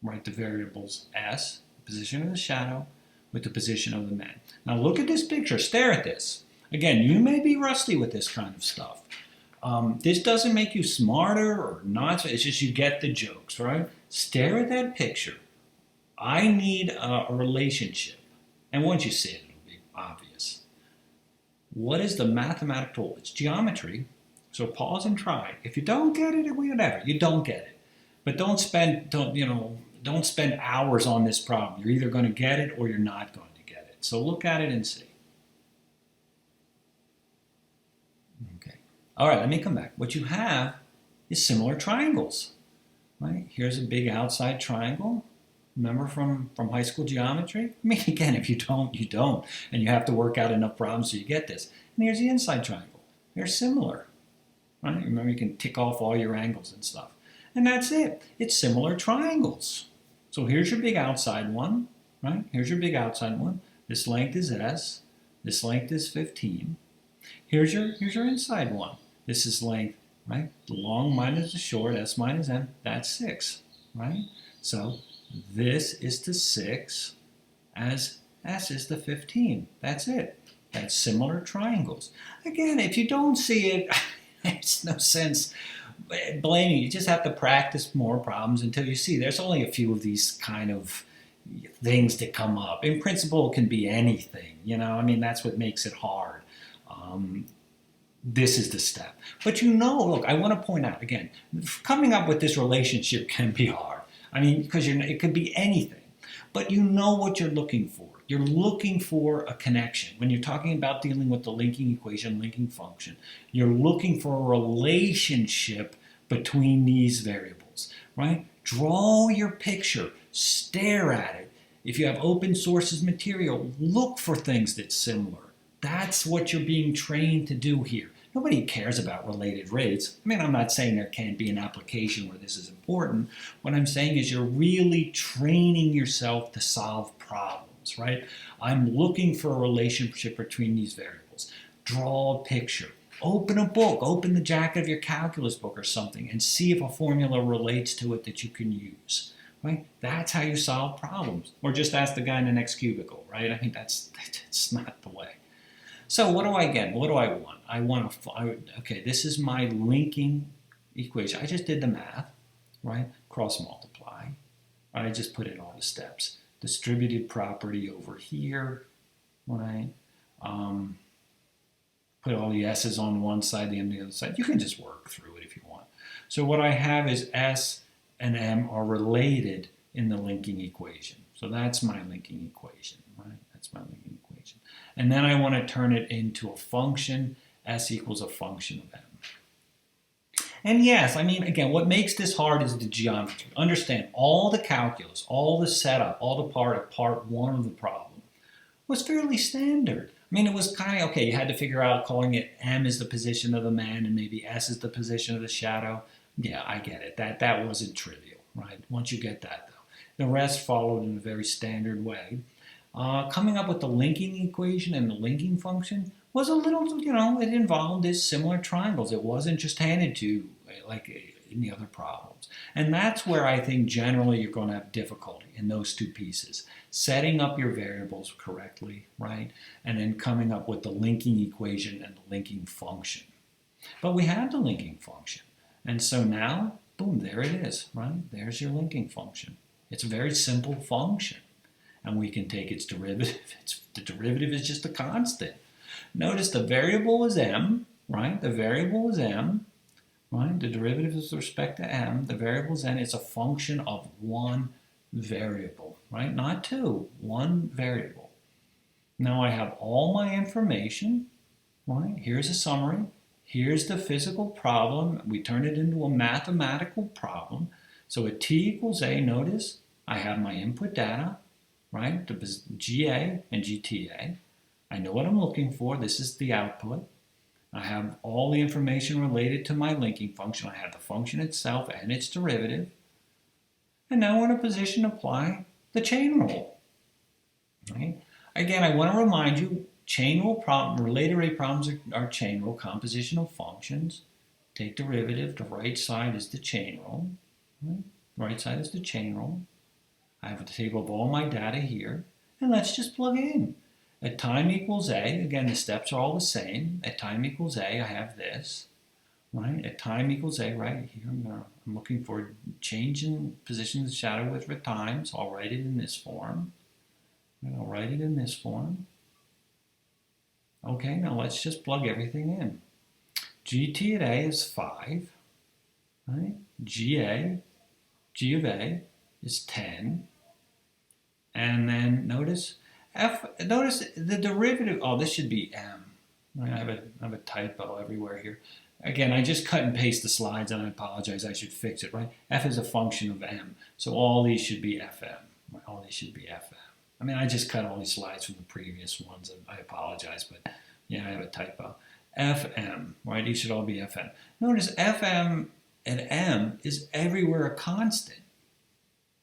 right? The variables S, the position of the shadow, with the position of the man. Now look at this picture. Stare at this. Again, you may be rusty with this kind of stuff. This doesn't make you smarter or not. It's just you get the jokes, right? Stare at that picture. I need a relationship. And once you see it, it'll be obvious. What is the mathematical tool? It's geometry. So pause and try. If you don't get it, whatever, you don't get it. But don't spend hours on this problem. You're either going to get it or you're not going to get it. So look at it and see. Okay. All right, let me come back. What you have is similar triangles. Right? Here's a big outside triangle. Remember from high school geometry? I mean, again, if you don't, you don't. And you have to work out enough problems so you get this. And here's the inside triangle. They're similar. Right? Remember, you can tick off all your angles and stuff. And that's it. It's similar triangles. So here's your big outside one. Right? Here's your big outside one. This length is S. This length is 15. Here's your inside one. This is length, right? The long minus the short, S minus M, that's 6. Right? So this is to 6 as S is to 15. That's it. That's similar triangles. Again, if you don't see it, it's no sense blaming you. You just have to practice more problems until you see. There's only a few of these kind of things that come up. In principle, it can be anything. You know, I mean, that's what makes it hard. This is the step. But you know, look, I want to point out, again, coming up with this relationship can be hard. I mean, because it could be anything. But you know what you're looking for. You're looking for a connection. When you're talking about dealing with the linking equation, linking function, you're looking for a relationship between these variables, right? Draw your picture. Stare at it. If you have open sources material, look for things that's similar. That's what you're being trained to do here. Nobody cares about related rates. I mean, I'm not saying there can't be an application where this is important. What I'm saying is you're really training yourself to solve problems, right? I'm looking for a relationship between these variables. Draw a picture. Open a book. Open the jacket of your calculus book or something and see if a formula relates to it that you can use. right? That's how you solve problems. Or just ask the guy in the next cubicle, right? I mean, that's not the way. So what do I get? What do I want? Okay, this is my linking equation. I just did the math, right? Cross multiply. I just put in all the steps. Distributed property over here, right? Put all the S's on one side, the M on the other side. You can just work through it if you want. So what I have is S and M are related in the linking equation. So that's my linking equation, right? That's my linking equation. And then I want to turn it into a function. S equals a function of M. And yes, I mean, again, what makes this hard is the geometry. Understand, all the calculus, all the setup, all the part of part one of the problem was fairly standard. I mean, it was kind of, okay, you had to figure out calling it M is the position of the man and maybe S is the position of the shadow. Yeah, I get it. That wasn't trivial, right? Once you get that, though. The rest followed in a very standard way. Coming up with the linking equation and the linking function was a little, it involved these similar triangles. It wasn't just handed to you like in the other problems. And that's where I think generally you're going to have difficulty in those two pieces. Setting up your variables correctly, right? And then coming up with the linking equation and the linking function. But we have the linking function. And so now, boom, there it is, right? There's your linking function. It's a very simple function. And we can take its derivative. The derivative is just a constant. Notice the variable is m, right? The variable is m, right? The derivative is with respect to m. The variable is n. It's a function of one variable, right? Not two, one variable. Now I have all my information, right? Here's a summary. Here's the physical problem. We turn it into a mathematical problem. So at t equals a, notice I have my input data, right? The GA and GTA. I know what I'm looking for. This is the output. I have all the information related to my linking function. I have the function itself and its derivative. And now we're in a position to apply the chain rule. Right? Again, I want to remind you, chain rule problem, related rate problems are chain rule, composition of functions. Take derivative. The right side is the chain rule. Right? Right side is the chain rule. I have a table of all my data here. And let's just plug in. At time equals a, again, the steps are all the same. At time equals a, I have this. Right? At time equals a, right here, I'm looking for change in position of the shadow with time, so I'll write it in this form. And I'll write it in this form. Okay, now let's just plug everything in. GT at A is 5. Right? G of A is 10. And then notice the derivative, oh, this should be m. I have a typo everywhere here. Again, I just cut and paste the slides and I apologize, I should fix it, right? F is a function of m, so all these should be fm. Right? All these should be fm. I mean, I just cut all these slides from the previous ones, and I apologize, but yeah, I have a typo. Fm, right? These should all be fm. Notice fm and m is everywhere a constant.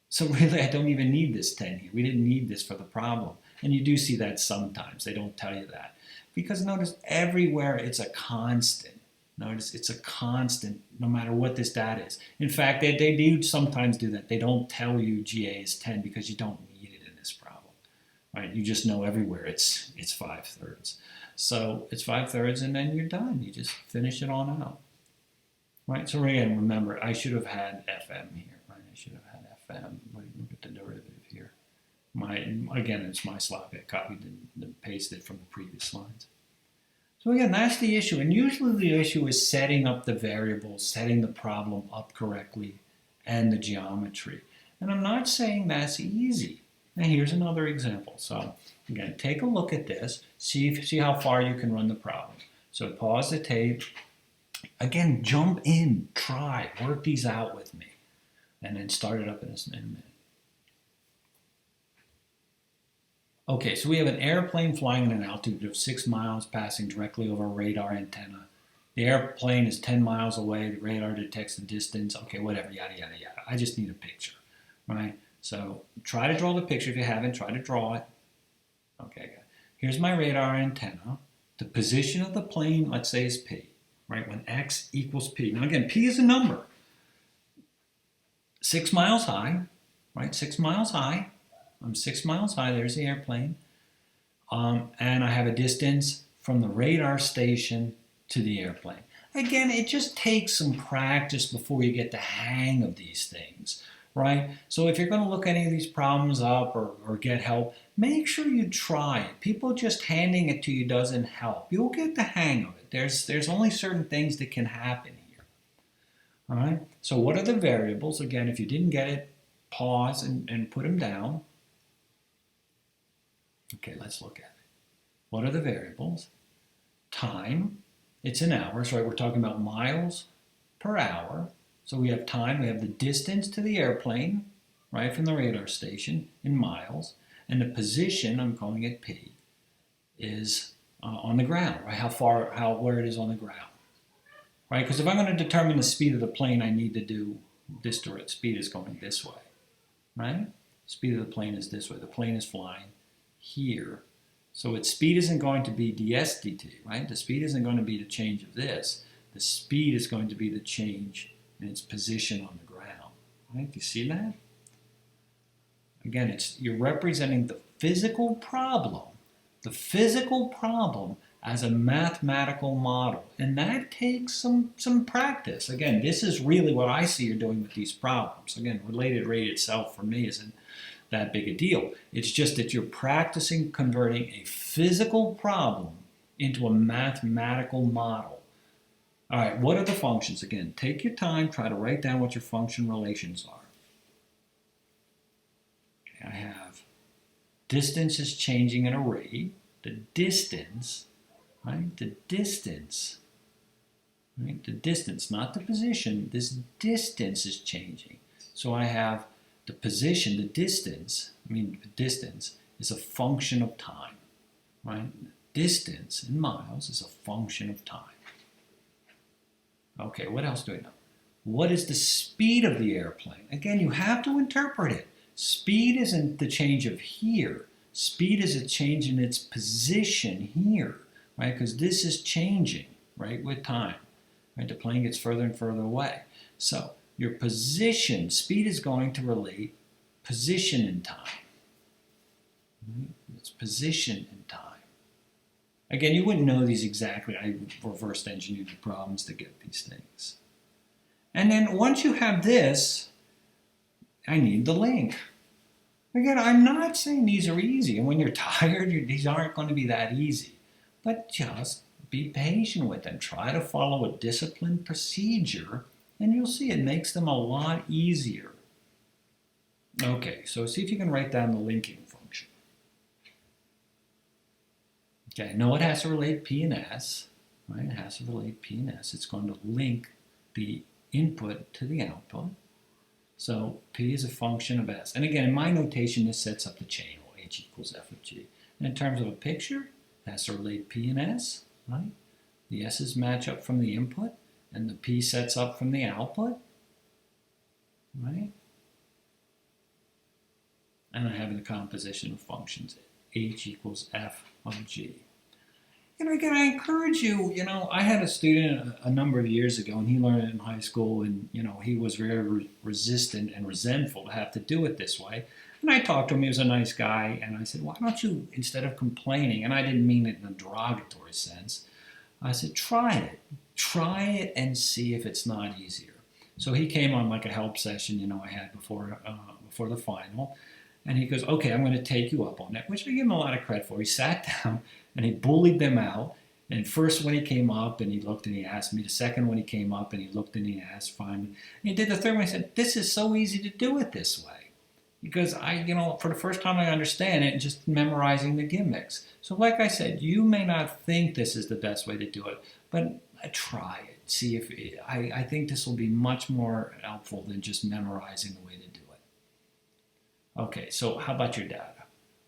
So really, I don't even need this 10 here. We didn't need this for the problem. And you do see that sometimes. They don't tell you that. Because notice everywhere it's a constant. Notice it's a constant no matter what this data is. In fact, they do sometimes do that. They don't tell you GA is 10 because you don't need it in this problem. Right? You just know everywhere it's 5/3. So it's 5/3 and then you're done. You just finish it on out. Right? So again, remember, I should have had FM here. Right? I should have had FM. Look at the derivative here. Again, it's my slide. I copied and pasted from the previous slides. So again, that's the issue. And usually the issue is setting up the variables, setting the problem up correctly, and the geometry. And I'm not saying that's easy. Now here's another example. So again, take a look at this. See how far you can run the problem. So pause the tape. Again, jump in, try, work these out with me. And then start it up in a minute. Okay, so we have an airplane flying at an altitude of 6 miles passing directly over a radar antenna. The airplane is 10 miles away. The radar detects the distance. Okay, whatever, yada, yada, yada. I just need a picture, right? So try to draw the picture. If you haven't, try to draw it. Okay, good. Here's my radar antenna. The position of the plane, let's say, is P, right? When X equals P. Now again, P is a number. 6 miles high, right? 6 miles high. I'm 6 miles high. There's the airplane. And I have a distance from the radar station to the airplane. Again, it just takes some practice before you get the hang of these things, right? So if you're going to look any of these problems up or get help, make sure you try it. People just handing it to you doesn't help. You'll get the hang of it. There's only certain things that can happen here, all right? So what are the variables? Again, if you didn't get it, pause and put them down. Okay, let's look at it. What are the variables? Time, it's in hours, right? We're talking about miles per hour. So we have time, we have the distance to the airplane, right, from the radar station in miles. And the position, I'm calling it P, is on the ground, right? Where it is on the ground, right? Because if I'm going to determine the speed of the plane, I need to do this direct. Speed is going this way, right? Speed of the plane is this way. The plane is flying here. So its speed isn't going to be ds dt, right? The speed isn't going to be the change of this. The speed is going to be the change in its position on the ground, right? Do you see that? Again, you're representing the physical problem as a mathematical model, and that takes some practice. Again, this is really what I see you're doing with these problems. Again, related rate itself for me isn't that big a deal. It's just that you're practicing converting a physical problem into a mathematical model. All right, what are the functions? Again, take your time, try to write down what your function relations are. Okay, I have distance is changing at a rate. The distance, right? The distance, right? The distance, not the position. This distance is changing. So I have the position, the distance is a function of time, right? Distance in miles is a function of time. Okay, what else do I know? What is the speed of the airplane? Again, you have to interpret it. Speed isn't the change of here. Speed is a change in its position here, right? Because this is changing, right, with time, right? The plane gets further and further away. So your position, speed is going to relate position in time. It's position in time. Again, you wouldn't know these exactly. I reversed engineered the problems to get these things. And then once you have this, I need the link. Again, I'm not saying these are easy. And when you're tired, these aren't going to be that easy. But just be patient with them. Try to follow a disciplined procedure, and you'll see it makes them a lot easier. Okay, so see if you can write down the linking function. Okay, I know it has to relate P and S, right? It has to relate P and S. It's going to link the input to the output. So P is a function of S. And again, in my notation, this sets up the chain, H equals F of G. And in terms of a picture, it has to relate P and S, right? The S's match up from the input, and the P sets up from the output, right? And I have the composition of functions, H equals F of G. And again, I encourage you, I had a student a number of years ago, and he learned it in high school, and, he was very resistant and resentful to have to do it this way. And I talked to him, he was a nice guy, and I said, why don't you, instead of complaining, and I didn't mean it in a derogatory sense, I said, try it and see if it's not easier. So he came on like a help session, I had before the final. And he goes, okay, I'm going to take you up on that, which I give him a lot of credit for. He sat down and he bullied them out. And first when he came up and he looked and he asked me, the second when he came up and he looked and he asked finally, and he did the third one, he said, this is so easy to do it this way. Because for the first time I understand it and just memorizing the gimmicks. So like I said, you may not think this is the best way to do it, but try it. See if I think this will be much more helpful than just memorizing the way to do it. Okay, so how about your data?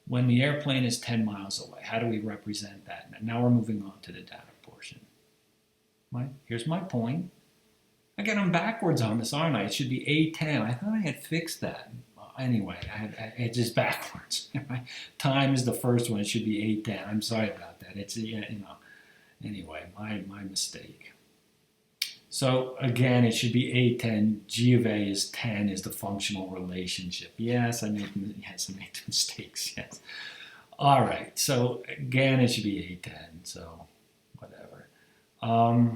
When the airplane is 10 miles away, how do we represent that? Now we're moving on to the data portion. Right? Here's my point. Again, I'm backwards on this, aren't I? It should be A10. I thought I had fixed that. Anyway, it's just backwards. Time is the first one. It should be A10. I'm sorry about that. It's, anyway, my mistake. So again, it should be A10. G of A is 10 is the functional relationship. Yes, I made mistakes. Yes. All right. So again, it should be A10. So whatever. All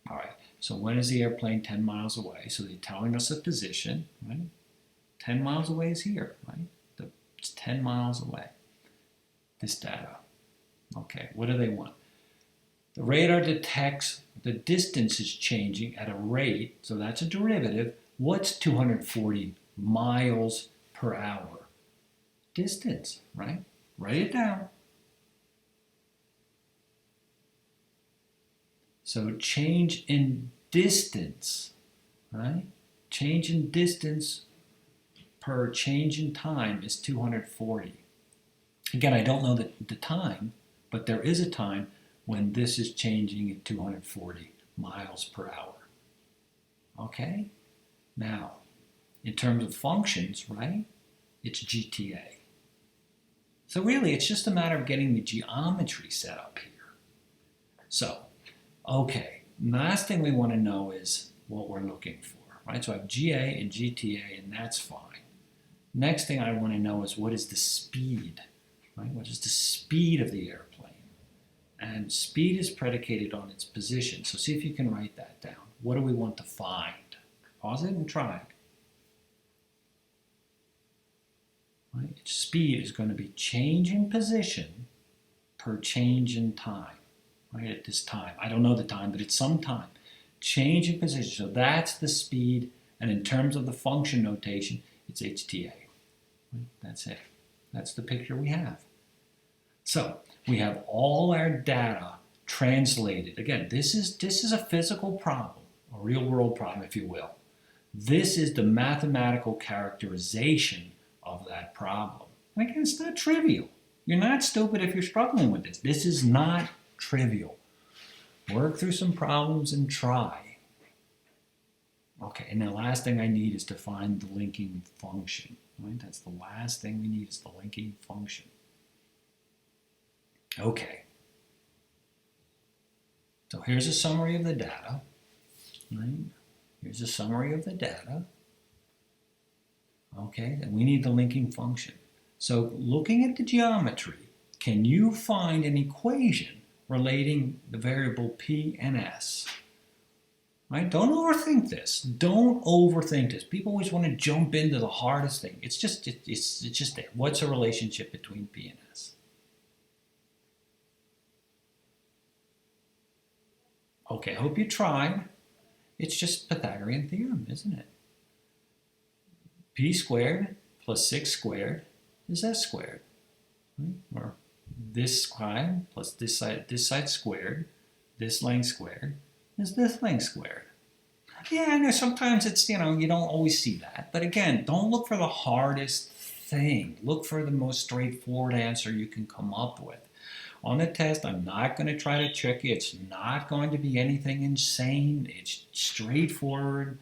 right. So when is the airplane 10 miles away? So they're telling us a position, right? 10 miles away is here, right? It's 10 miles away. This data. Okay. What do they want? The radar detects the distance is changing at a rate, so that's a derivative. What's 240 miles per hour? Distance, right? Write it down. So change in distance, right? Change in distance per change in time is 240. Again, I don't know the time, but there is a time when this is changing at 240 miles per hour. Okay? Now, in terms of functions, right, it's GTA. So really, it's just a matter of getting the geometry set up here. So, okay, last thing we want to know is what we're looking for, right? So I have GA and GTA, and that's fine. Next thing I want to know is what is the speed, right? What is the speed of the airplane? And speed is predicated on its position. So see if you can write that down. What do we want to find? Pause it and try it. Right? Speed is going to be change in position per change in time. Right? At this time. I don't know the time, but it's some time. Change in position. So that's the speed. And in terms of the function notation, it's HTA. Right? That's it. That's the picture we have. So we have all our data translated. Again, this is a physical problem, a real world problem, if you will. This is the mathematical characterization of that problem. And again, it's not trivial. You're not stupid if you're struggling with this. This is not trivial. Work through some problems and try. Okay, and the last thing I need is to find the linking function. Right? That's the last thing we need is the linking function. Okay. So here's a summary of the data. Right? Here's a summary of the data. Okay, and we need the linking function. So looking at the geometry, can you find an equation relating the variable P and S? Right? Don't overthink this. Don't overthink this. People always want to jump into the hardest thing. It's just there. What's a relationship between P and S? Okay, I hope you tried. It's just Pythagorean theorem, isn't it? P squared plus 6 squared is S squared. Right? Or this side plus this side squared, this length squared, is this length squared. Yeah, I know sometimes it's, you don't always see that. But again, don't look for the hardest thing. Look for the most straightforward answer you can come up with. On the test, I'm not going to try to trick you. It's not going to be anything insane. It's straightforward.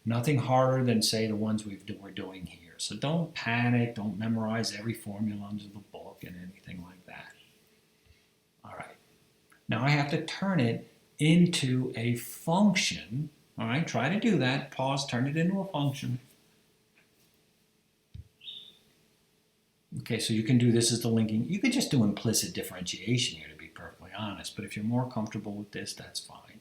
Nothing harder than, say, the ones we're doing here. So don't panic. Don't memorize every formula under the book and anything like that. All right. Now I have to turn it into a function. All right, try to do that. Pause, turn it into a function. Okay, so you can do this as the linking. You could just do implicit differentiation here, to be perfectly honest. But if you're more comfortable with this, that's fine.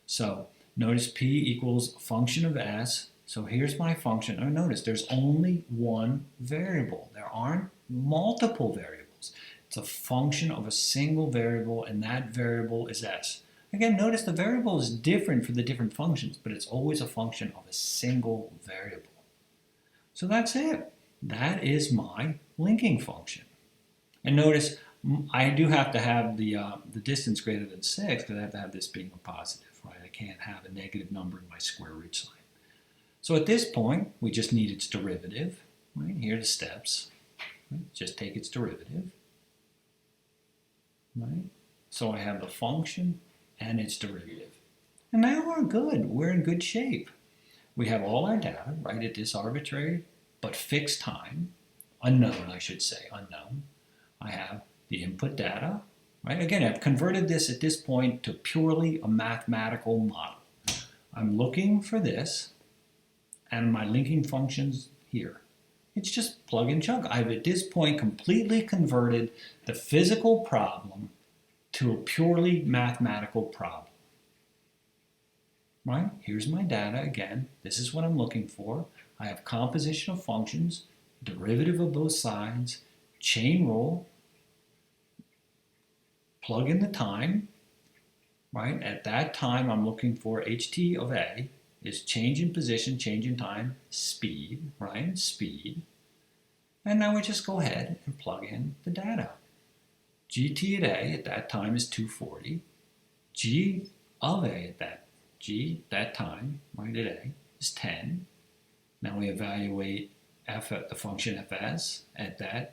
So notice P equals function of S. So here's my function. Oh, notice there's only one variable. There aren't multiple variables. It's a function of a single variable, and that variable is S. Again, notice the variable is different for the different functions, but it's always a function of a single variable. So that's it. That is my linking function. And notice I do have to have the distance greater than 6 because I have to have this being a positive, right? I can't have a negative number in my square root sign. So at this point, we just need its derivative. Right? Here are the steps. Right? Just take its derivative. Right? So I have the function and its derivative. And now we're good. We're in good shape. We have all our data, right, at this arbitrary but fixed time, unknown, I should say, unknown. I have the input data, right? Again, I've converted this at this point to purely a mathematical model. I'm looking for this, and my linking function's here. It's just plug and chug. I've at this point completely converted the physical problem to a purely mathematical problem. Right? Here's my data again. This is what I'm looking for. I have composition of functions, derivative of both sides, chain rule, plug in the time, right? At that time, I'm looking for ht of a is change in position, change in time, speed, right? Speed. And now we just go ahead and plug in the data. gt at a at that time is 240. G of a at that time, right, at a, is 10. Now we evaluate f at the function fs at that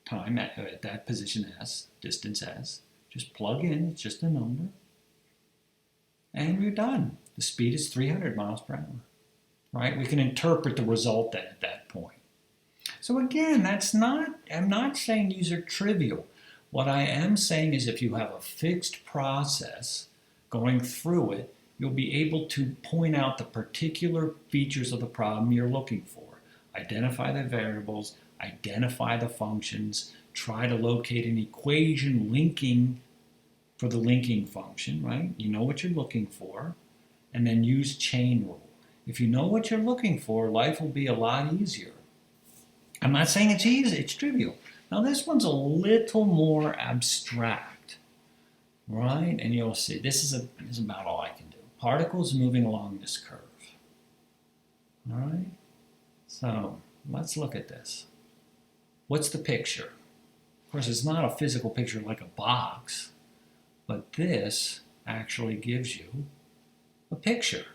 time, at that position s, distance s. Just plug in, it's just a number. And you're done. The speed is 300 miles per hour, right? We can interpret the result then at that point. So again, I'm not saying these are trivial. What I am saying is if you have a fixed process going through it, you'll be able to point out the particular features of the problem you're looking for. Identify the variables, identify the functions, try to locate an equation linking for the linking function, right? You know what you're looking for, and then use chain rule. If you know what you're looking for, life will be a lot easier. I'm not saying it's easy, it's trivial. Now this one's a little more abstract, right? And you'll see, this is about all I can do. Particles moving along this curve, all right? So let's look at this. What's the picture? Of course, it's not a physical picture like a box, but this actually gives you a picture,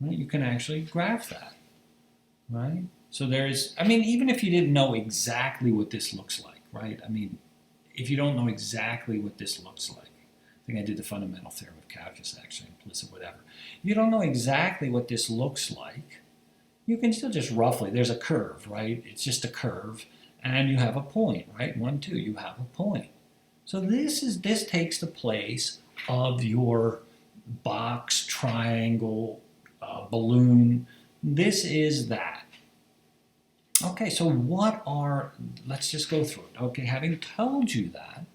right? You can actually graph that, right? So even if you didn't know exactly what this looks like, right? If you don't know exactly what this looks like, I think I did the fundamental theorem of calculus, actually, implicit, whatever. If you don't know exactly what this looks like, you can still just roughly, there's a curve, right? It's just a curve, and you have a point, right? 1, 2, you have a point. So this takes the place of your box, triangle, balloon. This is that. Okay, so let's just go through it. Okay, having told you that,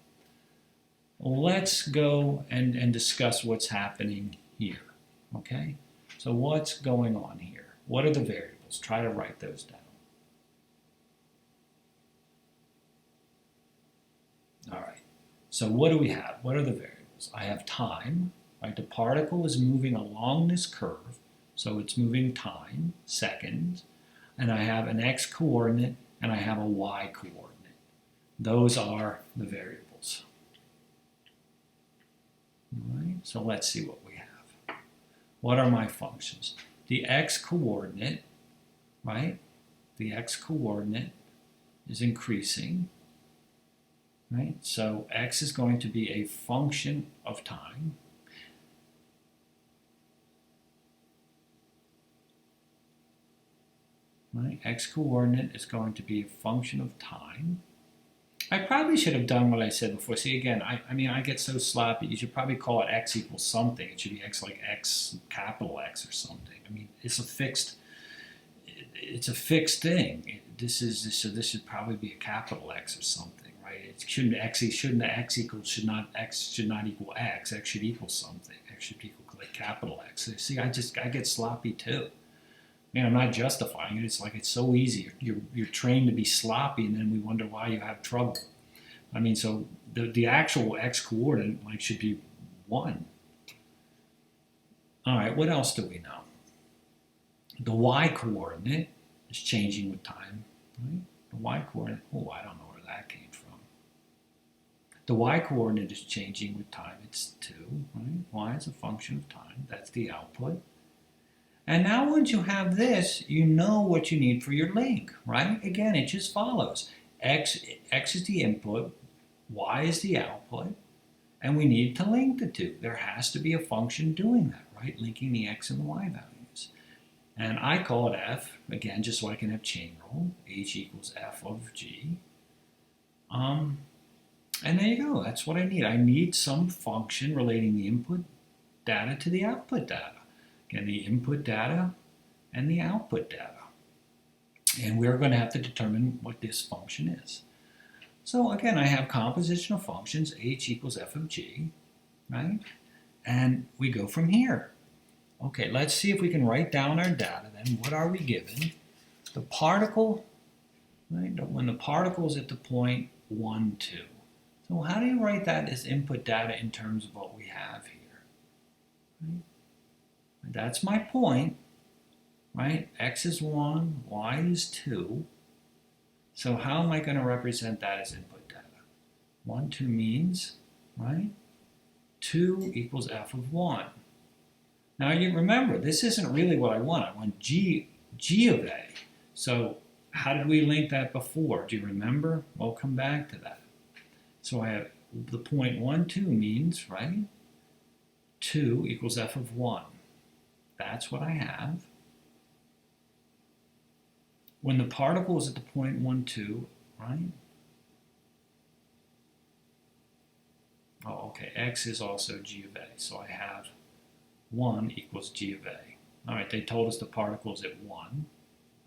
let's go and discuss what's happening here. Okay, so what's going on here? What are the variables? Try to write those down. All right, so what do we have? What are the variables? I have time, right? The particle is moving along this curve, so it's moving time, seconds. And I have an x coordinate and I have a y coordinate. Those are the variables. All right, so let's see what we have. What are my functions? The x coordinate, right? The x coordinate is increasing, right? So x is going to be a function of time. Right? X coordinate is going to be a function of time. I probably should have done what I said before. See, again, I get so sloppy. You should probably call it x equals something. It should be x like x, capital X or something. It's a fixed thing. So this should probably be a capital X or something, right? It shouldn't x should not equal x. X should equal something. X should equal like capital X. So, see, I get sloppy too. I'm not justifying it. It's like it's so easy. You're trained to be sloppy, and then we wonder why you have trouble. So the actual x coordinate should be 1. All right, what else do we know? The y coordinate is changing with time. Right? The y coordinate. Oh, I don't know where that came from. The y coordinate is changing with time. It's 2. Right? Y is a function of time. That's the output. And now once you have this, you know what you need for your link, right? Again, it just follows. X is the input, Y is the output, and we need to link the two. There has to be a function doing that, right? Linking the X and the Y values. And I call it F, again, just so I can have chain rule. H equals F of G. And there you go. That's what I need. I need some function relating the input data to the output data. Again, the input data and the output data. And we're going to have to determine what this function is. So again, I have composition of functions, h equals f of g, right? And we go from here. Okay, let's see if we can write down our data then. What are we given? The particle, right? When the particle is at the point 1, 2. So how do you write that as input data in terms of what we have here? Right? That's my point, right? X is 1, y is 2. So how am I going to represent that as input data? 1, 2 means, right? 2 equals f of 1. Now you remember, this isn't really what I want. I want g of a. So how did we link that before? Do you remember? We'll come back to that. So I have the point 1, 2 means, right? 2 equals f of 1. That's what I have. When the particle is at the point 1, 2, right? Oh, okay, x is also g of a. So I have 1 equals g of a. All right, they told us the particle is at 1.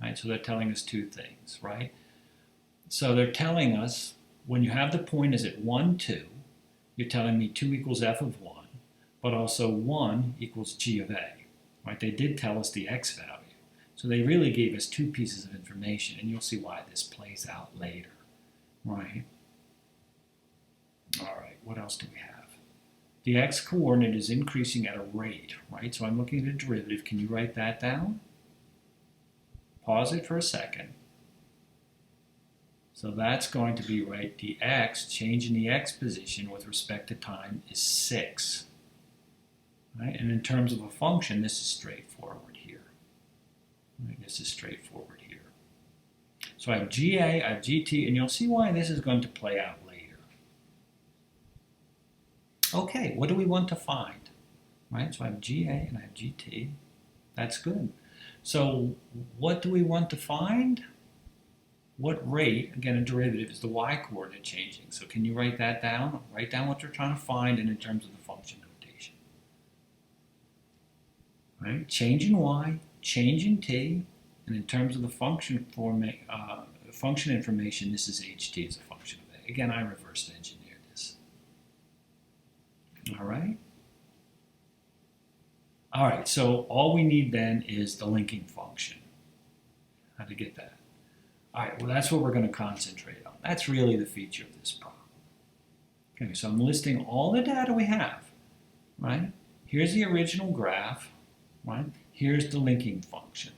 Right, so they're telling us two things, right? So they're telling us when you have the point is at 1, 2, you're telling me 2 equals f of 1, but also 1 equals g of a. Right? They did tell us the x value. So they really gave us two pieces of information, and you'll see why this plays out later. Right? All right, what else do we have? The x-coordinate is increasing at a rate, right? So I'm looking at a derivative. Can you write that down? Pause it for a second. So that's going to be, right, the x, change in the x position with respect to time is 6. Right? And in terms of a function, this is straightforward here. Right? This is straightforward here. So I have GA, I have GT, and you'll see why this is going to play out later. Okay, what do we want to find? Right? So I have GA and I have GT. That's good. So what do we want to find? What rate, again a derivative, is the y-coordinate changing? So can you write that down? Write down what you're trying to find and in terms of the function notation. Right? Change in y, change in t, and in terms of the function function information, this is ht as a function of a. Again, I reverse engineered this. All right? All right, so all we need then is the linking function. How to get that? All right, well, that's what we're going to concentrate on. That's really the feature of this problem. Okay, so I'm listing all the data we have, right? Here's the original graph, right? Here's the linking function.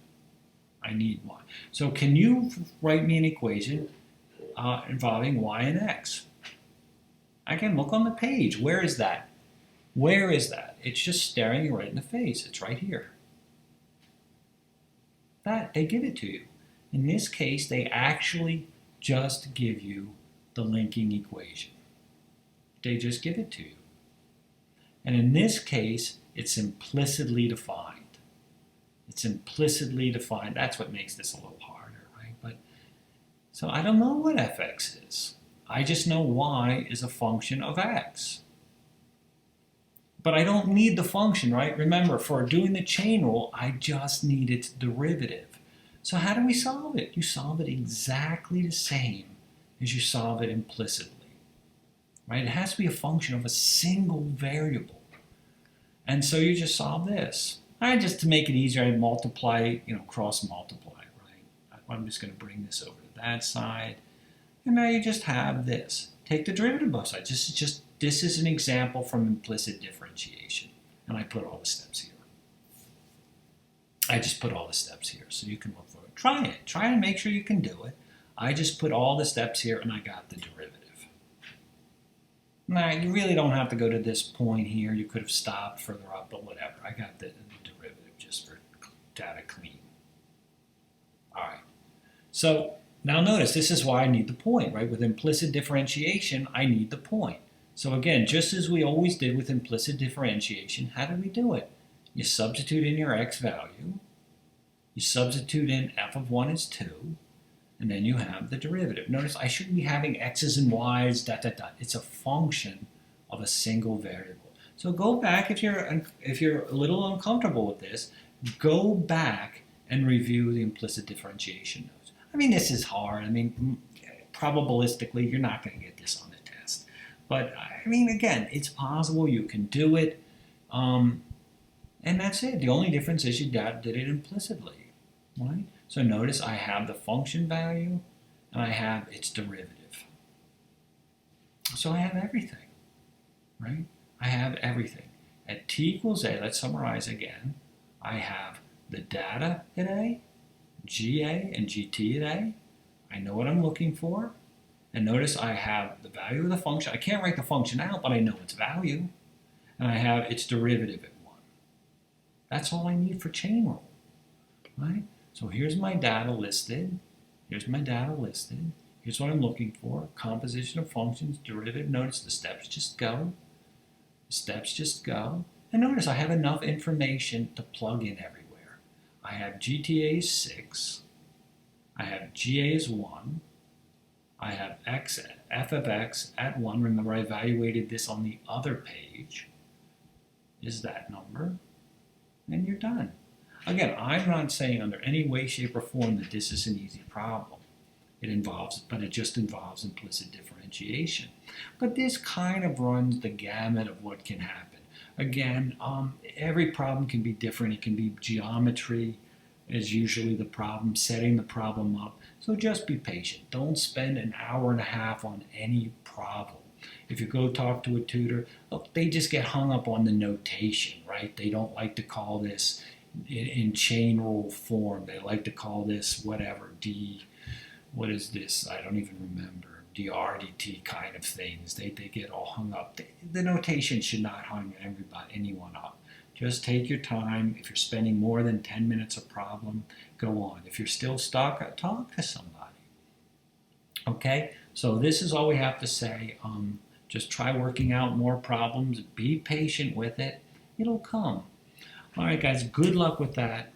I need one. So can you write me an equation involving y and x? Again, look on the page. Where is that? Where is that? It's just staring you right in the face. It's right here. That, they give it to you. In this case, they actually just give you the linking equation. They just give it to you. And in this case, it's implicitly defined. It's implicitly defined. That's what makes this a little harder, right? But so I don't know what fx is. I just know y is a function of x. But I don't need the function, right? Remember, for doing the chain rule, I just need its derivative. So how do we solve it? You solve it exactly the same as you solve it implicitly, right? It has to be a function of a single variable. And so you just solve this. Just to make it easier, I multiply, cross multiply, right? I'm just going to bring this over to that side. And now you just have this. Take the derivative of both sides. This is an example from implicit differentiation. And I put all the steps here. I just put all the steps here so you can look for it. Try it. Try and make sure you can do it. I just put all the steps here and I got the derivative. Now, you really don't have to go to this point here. You could have stopped further up, but whatever. I got the derivative just for data clean. All right. So now notice, this is why I need the point, right? With implicit differentiation, I need the point. So again, just as we always did with implicit differentiation, how did we do it? You substitute in your x value, you substitute in f of 1 is 2, and then you have the derivative. Notice I shouldn't be having x's and y's, ... It's a function of a single variable. So go back if you're a little uncomfortable with this. Go back and review the implicit differentiation notes. I mean, this is hard. I mean, probabilistically, you're not going to get this on the test. But I mean, again, it's possible. You can do it. And that's it. The only difference is you did it implicitly, right? So notice I have the function value and I have its derivative. So I have everything, right? I have everything. At t equals a, let's summarize again. I have the data at a, GA and GT at a. I know what I'm looking for. And notice I have the value of the function. I can't write the function out, but I know its value. And I have its derivative at 1. That's all I need for chain rule, right? So here's my data listed. Here's my data listed. Here's what I'm looking for. Composition of functions, derivative. Notice the steps just go. The steps just go. And notice I have enough information to plug in everywhere. I have GTA is 6. I have GA is 1. I have f of x at 1. Remember, I evaluated this on the other page. Is that number? And you're done. Again, I'm not saying under any way, shape, or form that this is an easy problem. But it just involves implicit differentiation. But this kind of runs the gamut of what can happen. Again, every problem can be different. It can be geometry is usually the problem, setting the problem up. So just be patient. Don't spend an hour and a half on any problem. If you go talk to a tutor, look, they just get hung up on the notation, right? They don't like to call this in chain rule form. They like to call this whatever, what is this? I don't even remember. DRDT kind of things. They get all hung up. The notation should not hang anyone up. Just take your time. If you're spending more than 10 minutes a problem, go on. If you're still stuck, talk to somebody. Okay? So this is all we have to say. Just try working out more problems. Be patient with it. It'll come. All right, guys, good luck with that.